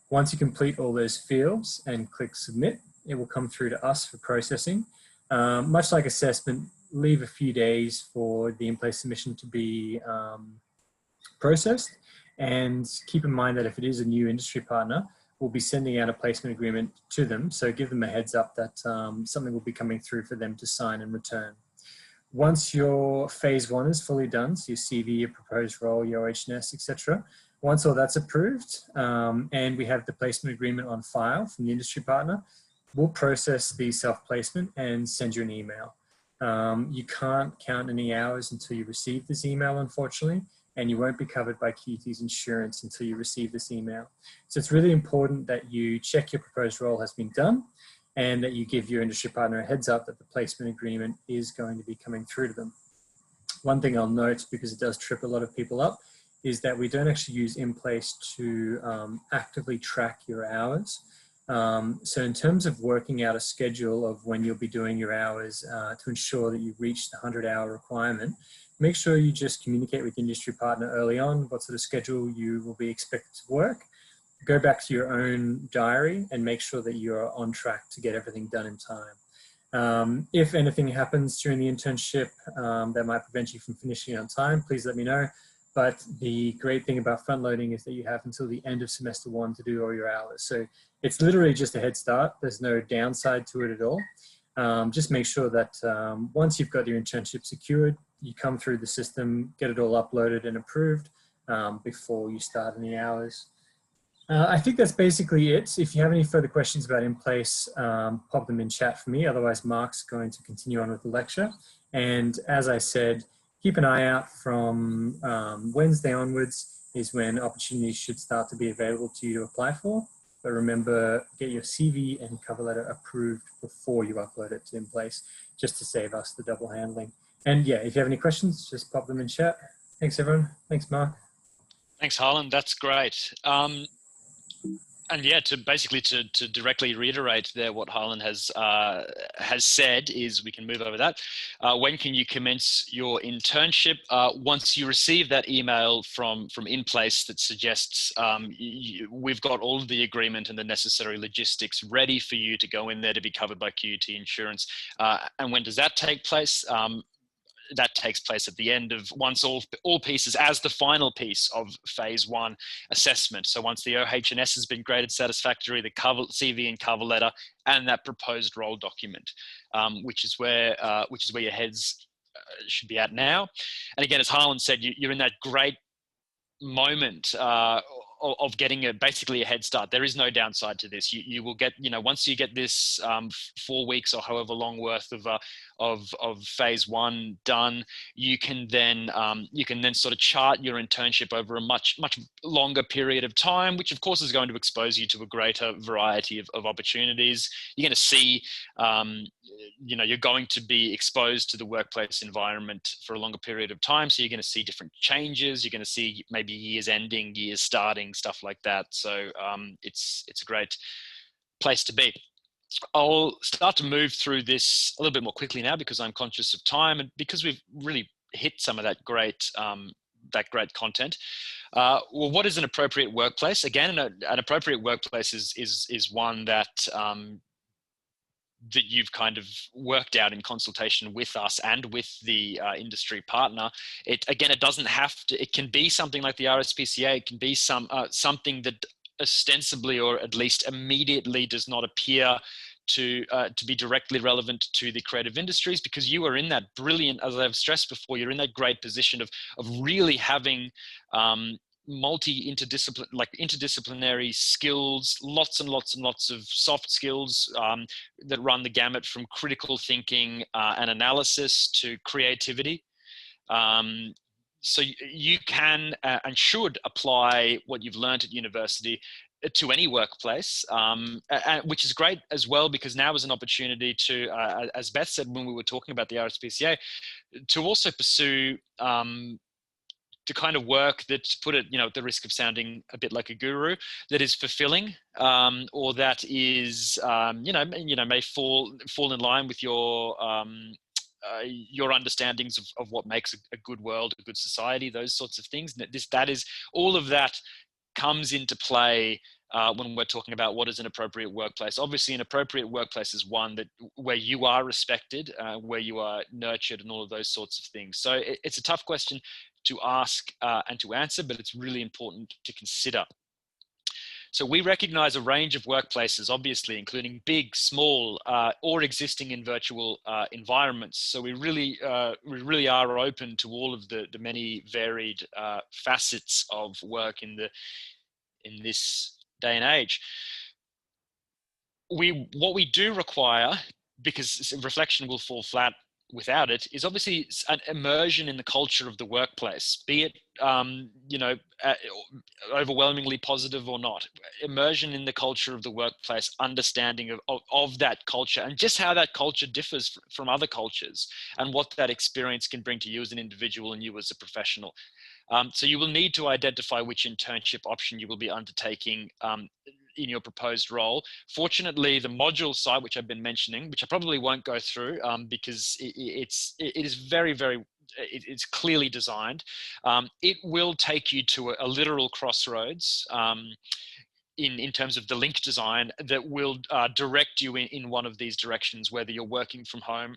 Once you complete all those fields and click submit, it will come through to us for processing. Much like assessment, leave a few days for the in-place submission to be processed. And keep in mind that if it is a new industry partner, we'll be sending out a placement agreement to them. So give them a heads up that something will be coming through for them to sign and return. Once your phase 1 is fully done, so your CV, your proposed role, your HNS, etc. Once all that's approved and we have the placement agreement on file from the industry partner, we'll process the self-placement and send you an email. You can't count any hours until you receive this email, unfortunately, and you won't be covered by QUT's insurance until you receive this email. So it's really important that you check your proposed role has been done, and that you give your industry partner a heads up that the placement agreement is going to be coming through to them. One thing I'll note, because it does trip a lot of people up, is that we don't actually use in-place to actively track your hours. So in terms of working out a schedule of when you'll be doing your hours to ensure that you reach the 100-hour requirement, make sure you just communicate with the industry partner early on what sort of schedule you will be expected to work. Go back to your own diary and make sure that you're on track to get everything done in time. If anything happens during the internship that might prevent you from finishing on time, please let me know. But the great thing about front loading is that you have until the end of semester 1 to do all your hours. So it's literally just a head start. There's no downside to it at all. Just make sure that once you've got your internship secured, you come through the system, get it all uploaded and approved before you start any hours. I think that's basically it. If you have any further questions about In Place, pop them in chat for me. Otherwise, Mark's going to continue on with the lecture. And as I said, keep an eye out from Wednesday onwards is when opportunities should start to be available to you to apply for. But remember, get your CV and cover letter approved before you upload it to In Place, just to save us the double handling. And yeah, if you have any questions, just pop them in chat. Thanks, everyone. Thanks, Mark. Thanks, Harlan. That's great. And yeah, to directly reiterate there what Harlan has said is, we can move over that. When can you commence your internship? Once you receive that email from In Place that suggests we've got all of the agreement and the necessary logistics ready for you to go in there to be covered by QUT insurance. And when does that take place? That takes place at the end of, once all pieces, as the final piece of phase 1 assessment. So once the OH&S has been graded satisfactory, the CV and cover letter, and that proposed role document, which is where your heads should be at now. And again, as Harlan said, you're in that great moment of getting basically a head start. There is no downside to this. You will get, once you get this 4 weeks or however long worth of phase 1 done, you can then sort of chart your internship over a much longer period of time, which of course is going to expose you to a greater variety of opportunities. You're going to see, you're going to be exposed to the workplace environment for a longer period of time. So you're going to see different changes. You're going to see maybe years ending, years starting, stuff like that. So it's a great place to be. I'll start to move through this a little bit more quickly now because I'm conscious of time and because we've really hit some of that great content. Well, what is an appropriate workplace? Again, an appropriate workplace is one that that you've kind of worked out in consultation with us and with the industry partner. It doesn't have to. It can be something like the RSPCA. It can be something that ostensibly or at least immediately does not appear to be directly relevant to the creative industries, because you are in that brilliant, as I've stressed before, you're in that great position of really having interdisciplinary skills, lots and lots and lots of soft skills that run the gamut from critical thinking and analysis to creativity. So you can and should apply what you've learned at university to any workplace, which is great as well, because now is an opportunity to, as Beth said when we were talking about the RSPCA, to also pursue the kind of work that, to put it, at the risk of sounding a bit like a guru, that is fulfilling, or that is, may fall in line with your understandings of what makes a good world, a good society, those sorts of things. All of that comes into play when we're talking about what is an appropriate workplace. Obviously, an appropriate workplace is one where you are respected, where you are nurtured, and all of those sorts of things. So it's a tough question to ask and to answer, but it's really important to consider. So we recognize a range of workplaces, obviously, including big, small, or existing in virtual environments. So we really are open to all of the many varied facets of work in this day and age. What we do require, because reflection will fall flat without it, is obviously an immersion in the culture of the workplace, be it overwhelmingly positive or not. Immersion in the culture of the workplace, understanding of that culture and just how that culture differs from other cultures, and what that experience can bring to you as an individual and you as a professional. So you will need to identify which internship option you will be undertaking in your proposed role. Fortunately, the module site, which I've been mentioning, which I probably won't go through because it is very, very, it's clearly designed. It will take you to a literal crossroads. in terms of the link design that will direct you in one of these directions, whether you're working from home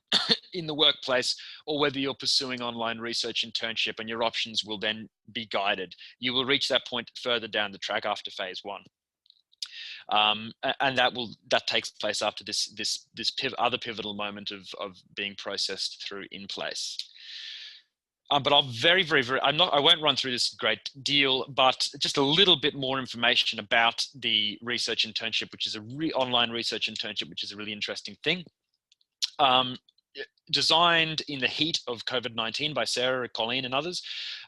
in the workplace or whether you're pursuing online research internship, and your options will then be guided. You will reach that point further down the track after phase one. And that takes place after this other pivotal moment of being processed through in place. But I'll I won't run through this great deal, but just a little bit more information about the research internship, which is online research internship, which is a really interesting thing. Designed in the heat of COVID-19 by Sarah, Colleen and others,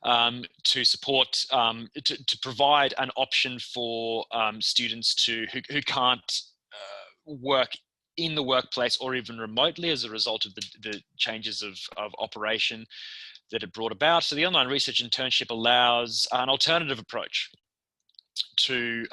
to support, to provide an option for students who can't work in the workplace or even remotely as a result of the changes of operation that it brought about. So the online research internship allows an alternative approach to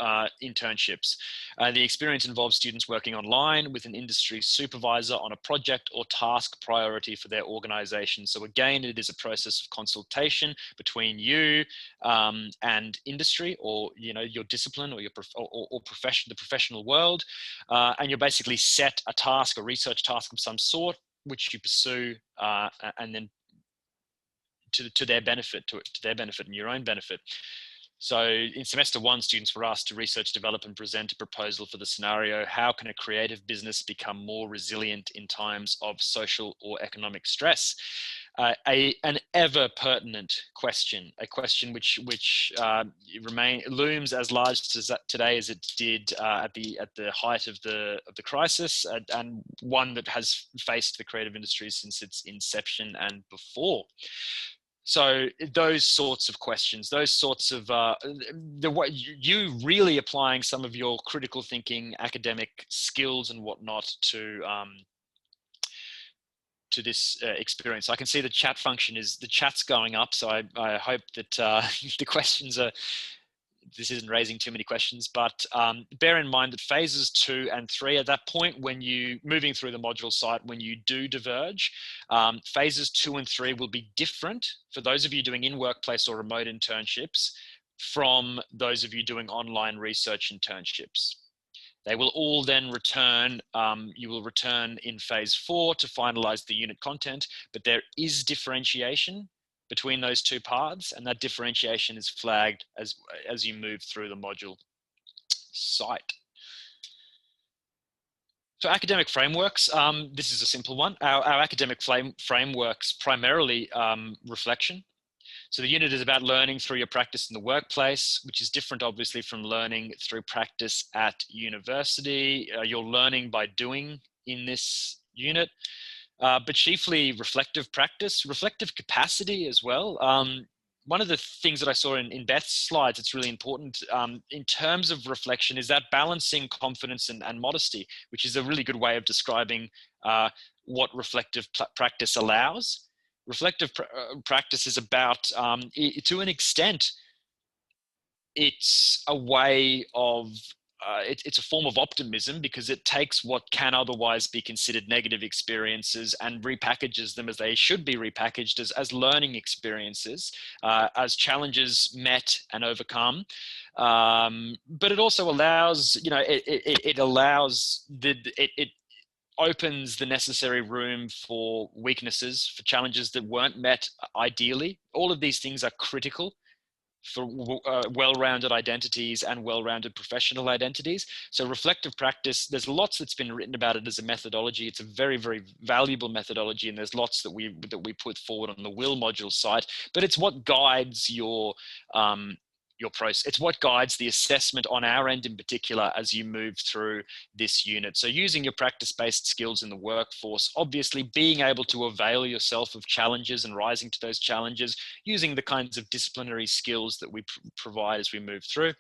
internships. The experience involves students working online with an industry supervisor on a project or task priority for their organization. So again, it is a process of consultation between you and industry, or your discipline, or your profession, the professional world, and you're basically set a task, a research task of some sort, which you pursue, and then to their benefit, to their benefit and your own benefit. So in semester one, students were asked to research, develop and present a proposal for the scenario: how can a creative business become more resilient in times of social or economic stress? An ever pertinent question, a question which looms as large today as it did at the height of the crisis, and one that has faced the creative industries since its inception and before. So those sorts of questions, those sorts of you really applying some of your critical thinking, academic skills and whatnot to this experience. I can see the chat function the chat's going up, so I hope that the questions are. This isn't raising too many questions, but bear in mind that phases 2 and 3, at that point when you moving through the module site, when you do diverge, phases 2 and 3 will be different for those of you doing in-workplace or remote internships from those of you doing online research internships. They will all then return, you will return in phase 4 to finalize the unit content, but there is differentiation between those two paths, and that differentiation is flagged as you move through the module site. So academic frameworks, this is a simple one. Our academic frameworks primarily reflection. So the unit is about learning through your practice in the workplace, which is different obviously from learning through practice at university. You're learning by doing in this unit. But chiefly reflective practice, reflective capacity as well. One of the things that I saw in Beth's slides, it's really important in terms of reflection, is that balancing confidence and modesty, which is a really good way of describing what reflective practice allows. Reflective practice is about, to an extent, it's a way of, it's a form of optimism, because it takes what can otherwise be considered negative experiences and repackages them as they should be repackaged, as learning experiences, as challenges met and overcome. But it also allows, it opens the necessary room for weaknesses, for challenges that weren't met ideally. All of these things are critical for well-rounded identities and well-rounded professional identities. So reflective practice, there's lots that's been written about it as a methodology. It's a very, very valuable methodology, and there's lots that we put forward on the Will module site, but it's what guides your process. It's what guides the assessment on our end in particular as you move through this unit. So using your practice-based skills in the workforce, obviously being able to avail yourself of challenges and rising to those challenges, using the kinds of disciplinary skills that we provide as we move through,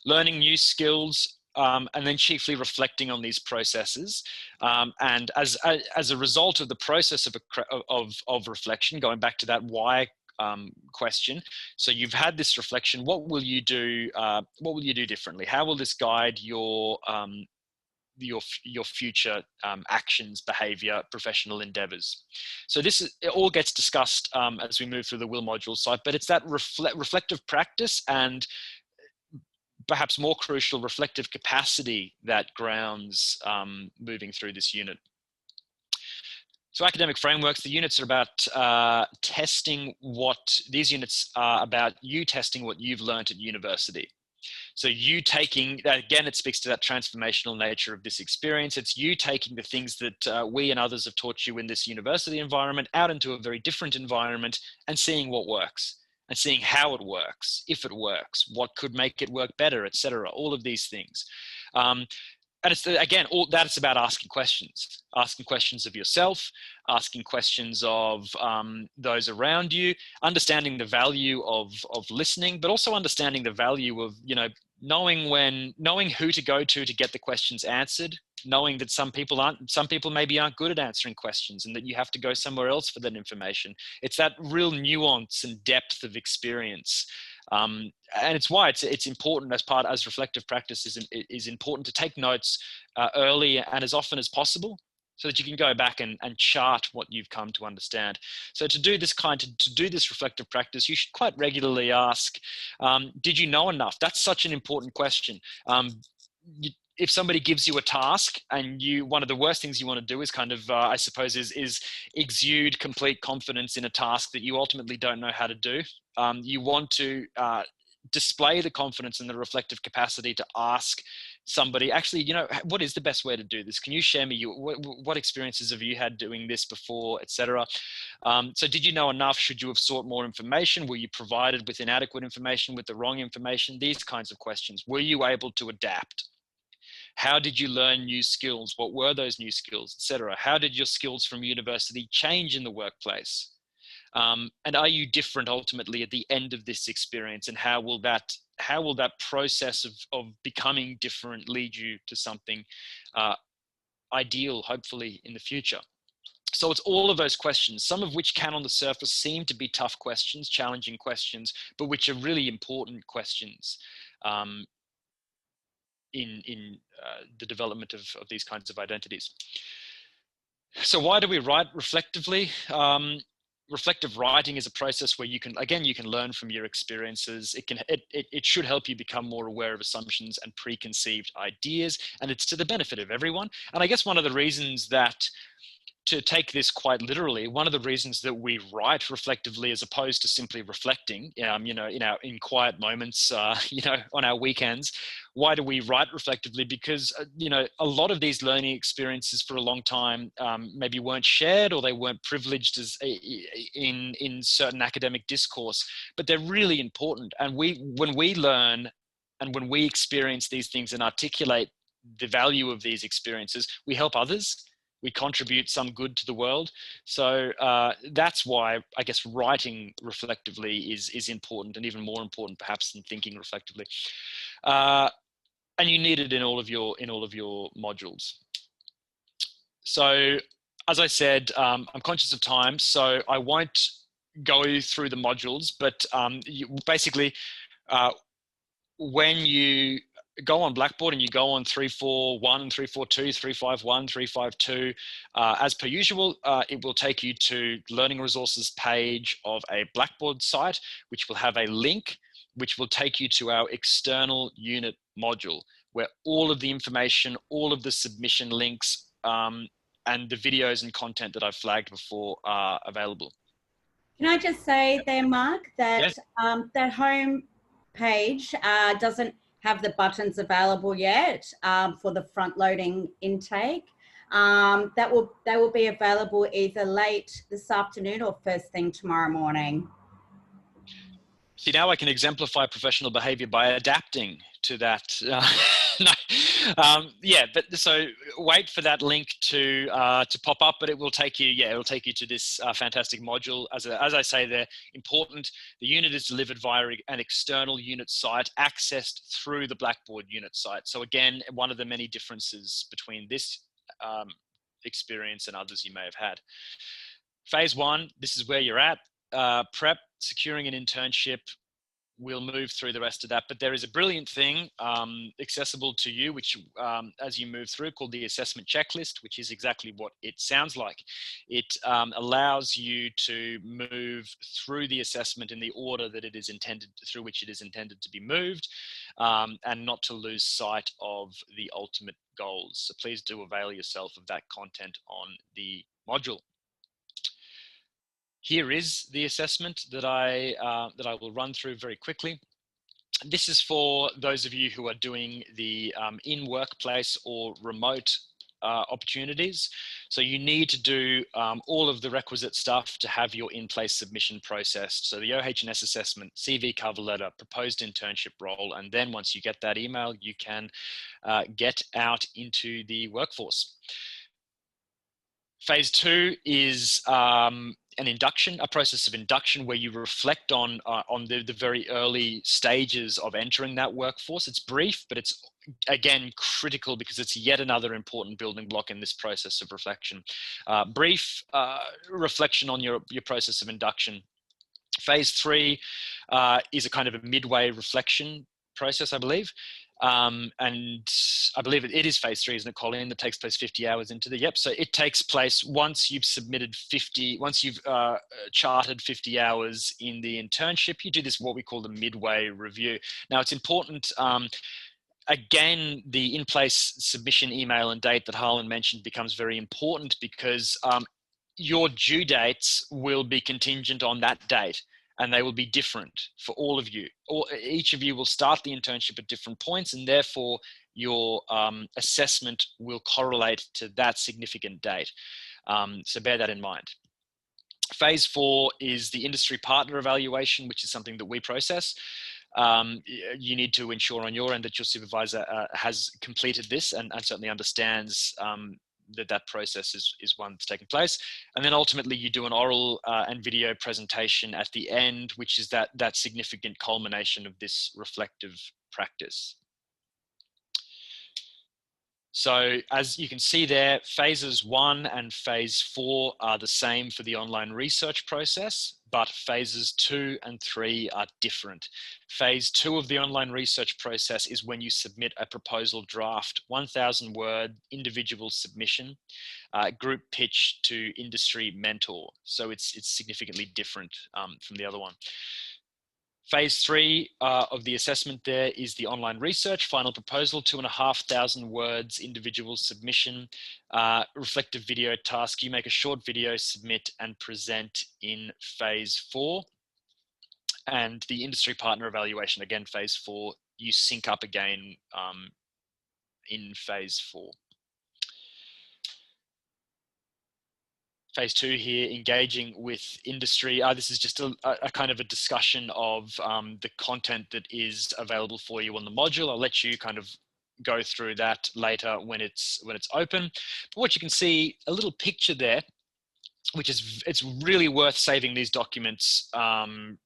learning new skills, and then chiefly reflecting on these processes. And as a result of the process of reflection, going back to that why question. So you've had this reflection. What will you do? What will you do differently? How will this guide your future actions, behavior, professional endeavors? So it all gets discussed as we move through the Will module site, but it's that reflective practice and perhaps more crucial, reflective capacity that grounds moving through this unit. So academic frameworks, the units are about testing what, these units are about you testing what you've learned at university. So you taking, again, it speaks to that transformational nature of this experience. It's you taking the things that we and others have taught you in this university environment out into a very different environment and seeing what works and seeing how it works, if it works, what could make it work better, etc. All of these things. And it's, again, all that it's about asking questions of yourself, asking questions of those around you, understanding the value of listening, but also understanding the value of, you know, knowing who to go to get the questions answered, knowing that some people maybe aren't good at answering questions and that you have to go somewhere else for that information. It's that real nuance and depth of experience. And it's why it's important as reflective practice is important to take notes early and as often as possible, so that you can go back and chart what you've come to understand. So to do this to do this reflective practice, you should quite regularly ask, did you know enough? That's such an important question. If somebody gives you a task and one of the worst things you want to do is kind of, I suppose, is exude complete confidence in a task that you ultimately don't know how to do. You want to display the confidence and the reflective capacity to ask somebody, actually, you know, what is the best way to do this? Can you share me what experiences have you had doing this before, etc. So did you know enough? Should you have sought more information? Were you provided with inadequate information, with the wrong information? These kinds of questions. Were you able to adapt? How did you learn new skills? What were those new skills, etc.? How did your skills from university change in the workplace? And are you different ultimately at the end of this experience? And how will that process of becoming different lead you to something ideal, hopefully, in the future? So it's all of those questions, some of which can on the surface seem to be tough questions, challenging questions, but which are really important questions in the development of these kinds of identities. So why do we write reflectively? Reflective writing is a process where you can learn from your experiences. It should help you become more aware of assumptions and preconceived ideas, and it's to the benefit of everyone. And I guess one of the reasons that, to take this quite literally, one of the reasons that we write reflectively as opposed to simply reflecting, you know, in quiet moments, you know, on our weekends, why do we write reflectively? Because, you know, a lot of these learning experiences for a long time maybe weren't shared, or they weren't privileged as in certain academic discourse, but they're really important. And when we learn and when we experience these things and articulate the value of these experiences, we help others. We contribute some good to the world. So that's why I guess writing reflectively is important, and even more important perhaps than thinking reflectively. And you need it in all of your modules. So as I said, I'm conscious of time, so I won't go through the modules, but basically when you go on Blackboard and you go on 341, 342, 351, 352, as per usual, it will take you to learning resources page of a Blackboard site, which will have a link, which will take you to our external unit module, where all of the information, all of the submission links, and the videos and content that I've flagged before are available. Can I just say there, Mark, that yes. That home page doesn't have the buttons available yet for the front loading intake. They will be available either late this afternoon or first thing tomorrow morning. See, now I can exemplify professional behavior by adapting to that. Yeah, but so wait for that link to pop up, but it will take you, it'll take you to this fantastic module. As I say, they're important. The unit is delivered via an external unit site accessed through the Blackboard unit site. So again, one of the many differences between this experience and others you may have had. Phase 1, this is where you're at. Prep, securing an internship, we'll move through the rest of that. But there is a brilliant thing accessible to you, which as you move through, called the assessment checklist, which is exactly what it sounds like. It allows you to move through the assessment in the order that it is intended, through which it is intended to be moved, and not to lose sight of the ultimate goals. So please do avail yourself of that content on the module. Here is the assessment that I will run through very quickly. This is for those of you who are doing the in-workplace or remote opportunities. So you need to do all of the requisite stuff to have your in-place submission processed. So the OH&S assessment, CV cover letter, proposed internship role, and then once you get that email, you can get out into the workforce. Phase 2 is an induction, a process of induction where you reflect on the very early stages of entering that workforce. It's brief, but it's again critical because it's yet another important building block in this process of reflection. Brief reflection on your process of induction. Phase 3 is a kind of a midway reflection process, I believe. And I believe it is phase 3, isn't it, Colleen, that takes place 50 hours into the, yep. So it takes place once you've submitted once you've charted 50 hours in the internship, you do this, what we call the midway review. Now it's important, again, the in-place submission email and date that Harlan mentioned becomes very important because your due dates will be contingent on that date. And they will be different for all of you. Each of you will start the internship at different points, and therefore your assessment will correlate to that significant date. So bear that in mind. Phase 4 is the industry partner evaluation, which is something that we process. You need to ensure on your end that your supervisor has completed this and certainly understands that process is one that's taking place. And then ultimately you do an oral and video presentation at the end, which is that significant culmination of this reflective practice. So as you can see there, phases 1 and phase 4 are the same for the online research process, but phases 2 and 3 are different. Phase 2 of the online research process is when you submit a proposal draft, 1,000 word individual submission, group pitch to industry mentor. So it's significantly different from the other one. Phase 3 of the assessment there is the online research, final proposal, 2,500 words, individual submission, reflective video task. You make a short video, submit and present in phase 4. And the industry partner evaluation, again, phase 4, you sync up again in phase 4. Phase 2 here, engaging with industry. This is just a kind of a discussion of the content that is available for you on the module. I'll let you kind of go through that later when it's open. But what you can see, a little picture there, which is, it's really worth saving these documents to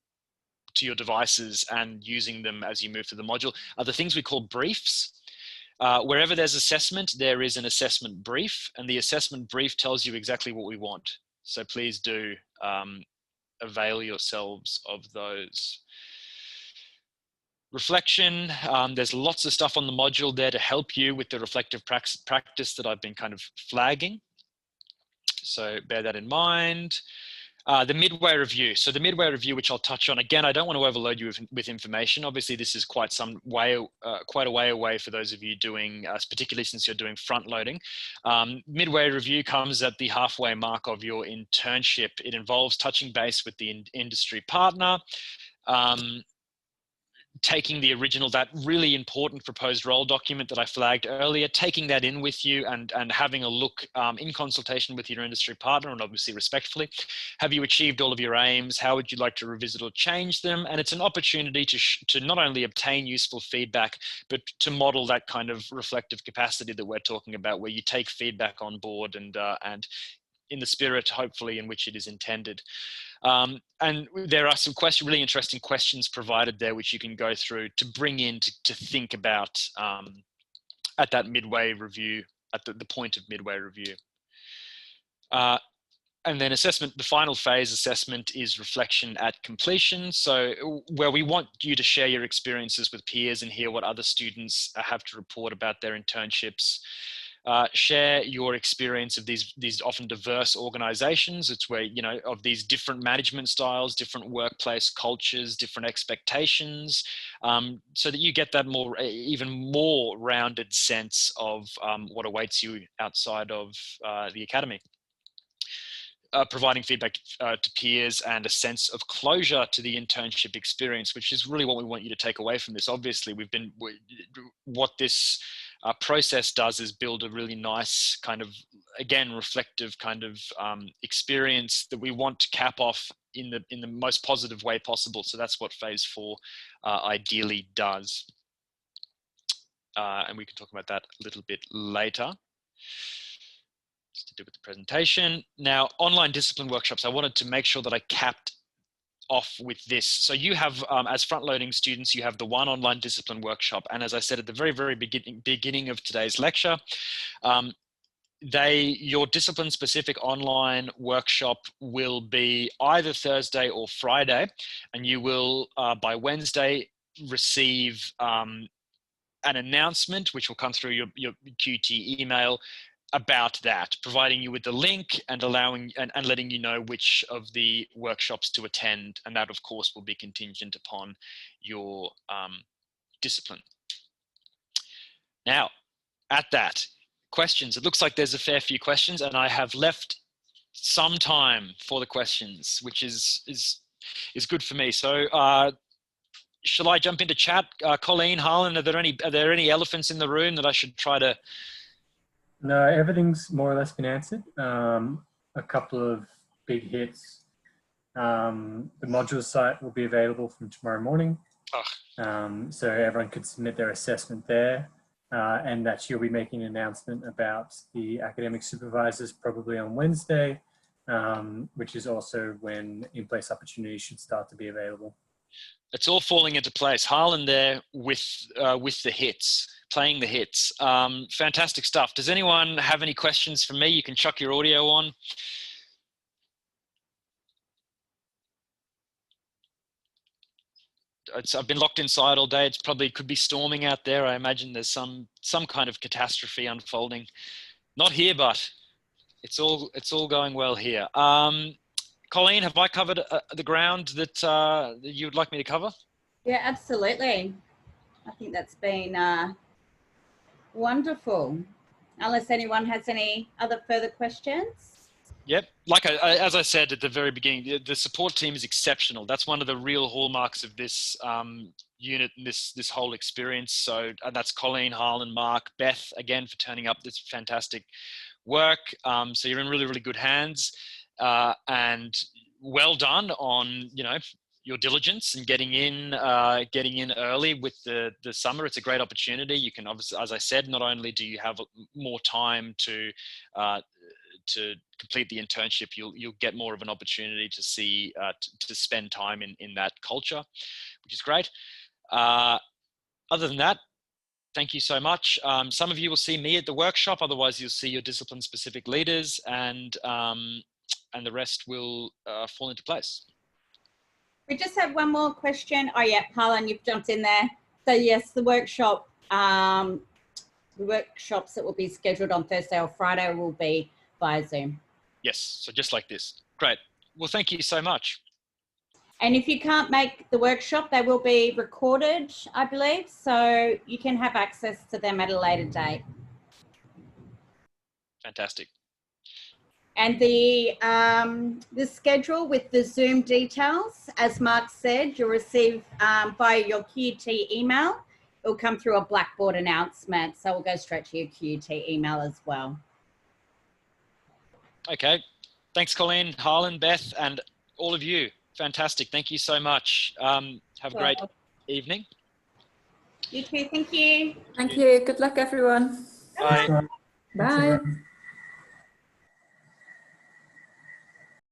your devices and using them as you move through the module, are the things we call briefs. Wherever there's assessment, there is an assessment brief, and the assessment brief tells you exactly what we want. So please do avail yourselves of those. Reflection, there's lots of stuff on the module there to help you with the reflective practice that I've been kind of flagging. So bear that in mind. The midway review. So the midway review, which I'll touch on again, I don't want to overload you with information. Obviously, this is quite a way away for those of you doing, particularly since you're doing front loading. Midway review comes at the halfway mark of your internship. It involves touching base with the industry partner, taking the original, that really important proposed role document that I flagged earlier, taking that in with you and having a look in consultation with your industry partner and obviously respectfully. Have you achieved all of your aims? How would you like to revisit or change them? And it's an opportunity to not only obtain useful feedback, but to model that kind of reflective capacity that we're talking about, where you take feedback on board and in the spirit, hopefully, in which it is intended. And there are some really interesting questions provided there, which you can go through to bring in to think about at that midway review, at the point of midway review. And then assessment, the final phase assessment is reflection at completion. So where we want you to share your experiences with peers and hear what other students have to report about their internships. Share your experience of these often diverse organizations. It's where, you know, of these different management styles, different workplace cultures, different expectations, so that you get that even more rounded sense of what awaits you outside of the academy. Providing feedback to peers and a sense of closure to the internship experience, which is really what we want you to take away from this. Obviously, what this process does is build a really nice kind of, again, reflective kind of experience that we want to cap off in the most positive way possible. So that's what phase 4 ideally does. And we can talk about that a little bit later. To do with the presentation. Now, online discipline workshops, I wanted to make sure that I capped off with this. So you have, as front-loading students, you have the one online discipline workshop. And as I said at the very, very beginning of today's lecture, your discipline-specific online workshop will be either Thursday or Friday, and you will, by Wednesday, receive an announcement, which will come through your QT email, about that, providing you with the link and letting you know which of the workshops to attend. And that, of course, will be contingent upon your discipline. Now, at that, questions. It looks like there's a fair few questions, and I have left some time for the questions, which is good for me. So shall I jump into chat? Colleen, Harlan, are there any elephants in the room that I should try to... No, everything's more or less been answered. A couple of big hits. The module site will be available from tomorrow morning. So everyone could submit their assessment there. And that you'll be making an announcement about the academic supervisors probably on Wednesday, which is also when in-place opportunities should start to be available. It's all falling into place. Harlan there with the hits, playing the hits. Fantastic stuff. Does anyone have any questions for me? You can chuck your audio on. I've been locked inside all day. It's probably could be storming out there. I imagine there's some kind of catastrophe unfolding. Not here, but it's all going well here. Colleen, have I covered the ground that you would like me to cover? Yeah, absolutely. I think that's been wonderful. Unless anyone has any other further questions. Yep. Like as I said at the very beginning, the support team is exceptional. That's one of the real hallmarks of this unit and this whole experience. So that's Colleen, Harlan, Mark, Beth, again, for turning up this fantastic work. So you're in really, really good hands. And well done on, your diligence and getting in early with the summer. It's a great opportunity. You can obviously, as I said, not only do you have more time to complete the internship, you'll get more of an opportunity to see to spend time in that culture, which is great. Other than that, thank you so much. Some of you will see me at the workshop. Otherwise, you'll see your discipline-specific leaders, and the rest will fall into place. We just have one more question. Oh yeah, Harlan, you've jumped in there. So yes, the workshops that will be scheduled on Thursday or Friday will be via Zoom. Yes, so just like this. Great. Well, thank you so much. And if you can't make the workshop, they will be recorded, I believe, so you can have access to them at a later date. Fantastic. And the schedule with the Zoom details, as Mark said, you'll receive via your QT email. It'll come through a Blackboard announcement, so it'll go straight to your QT email as well. Okay. Thanks, Colleen, Harlan, Beth, and all of you. Fantastic. Thank you so much. Have a great evening. You too. Thank you. Thank you. Good luck, everyone. Bye. Bye.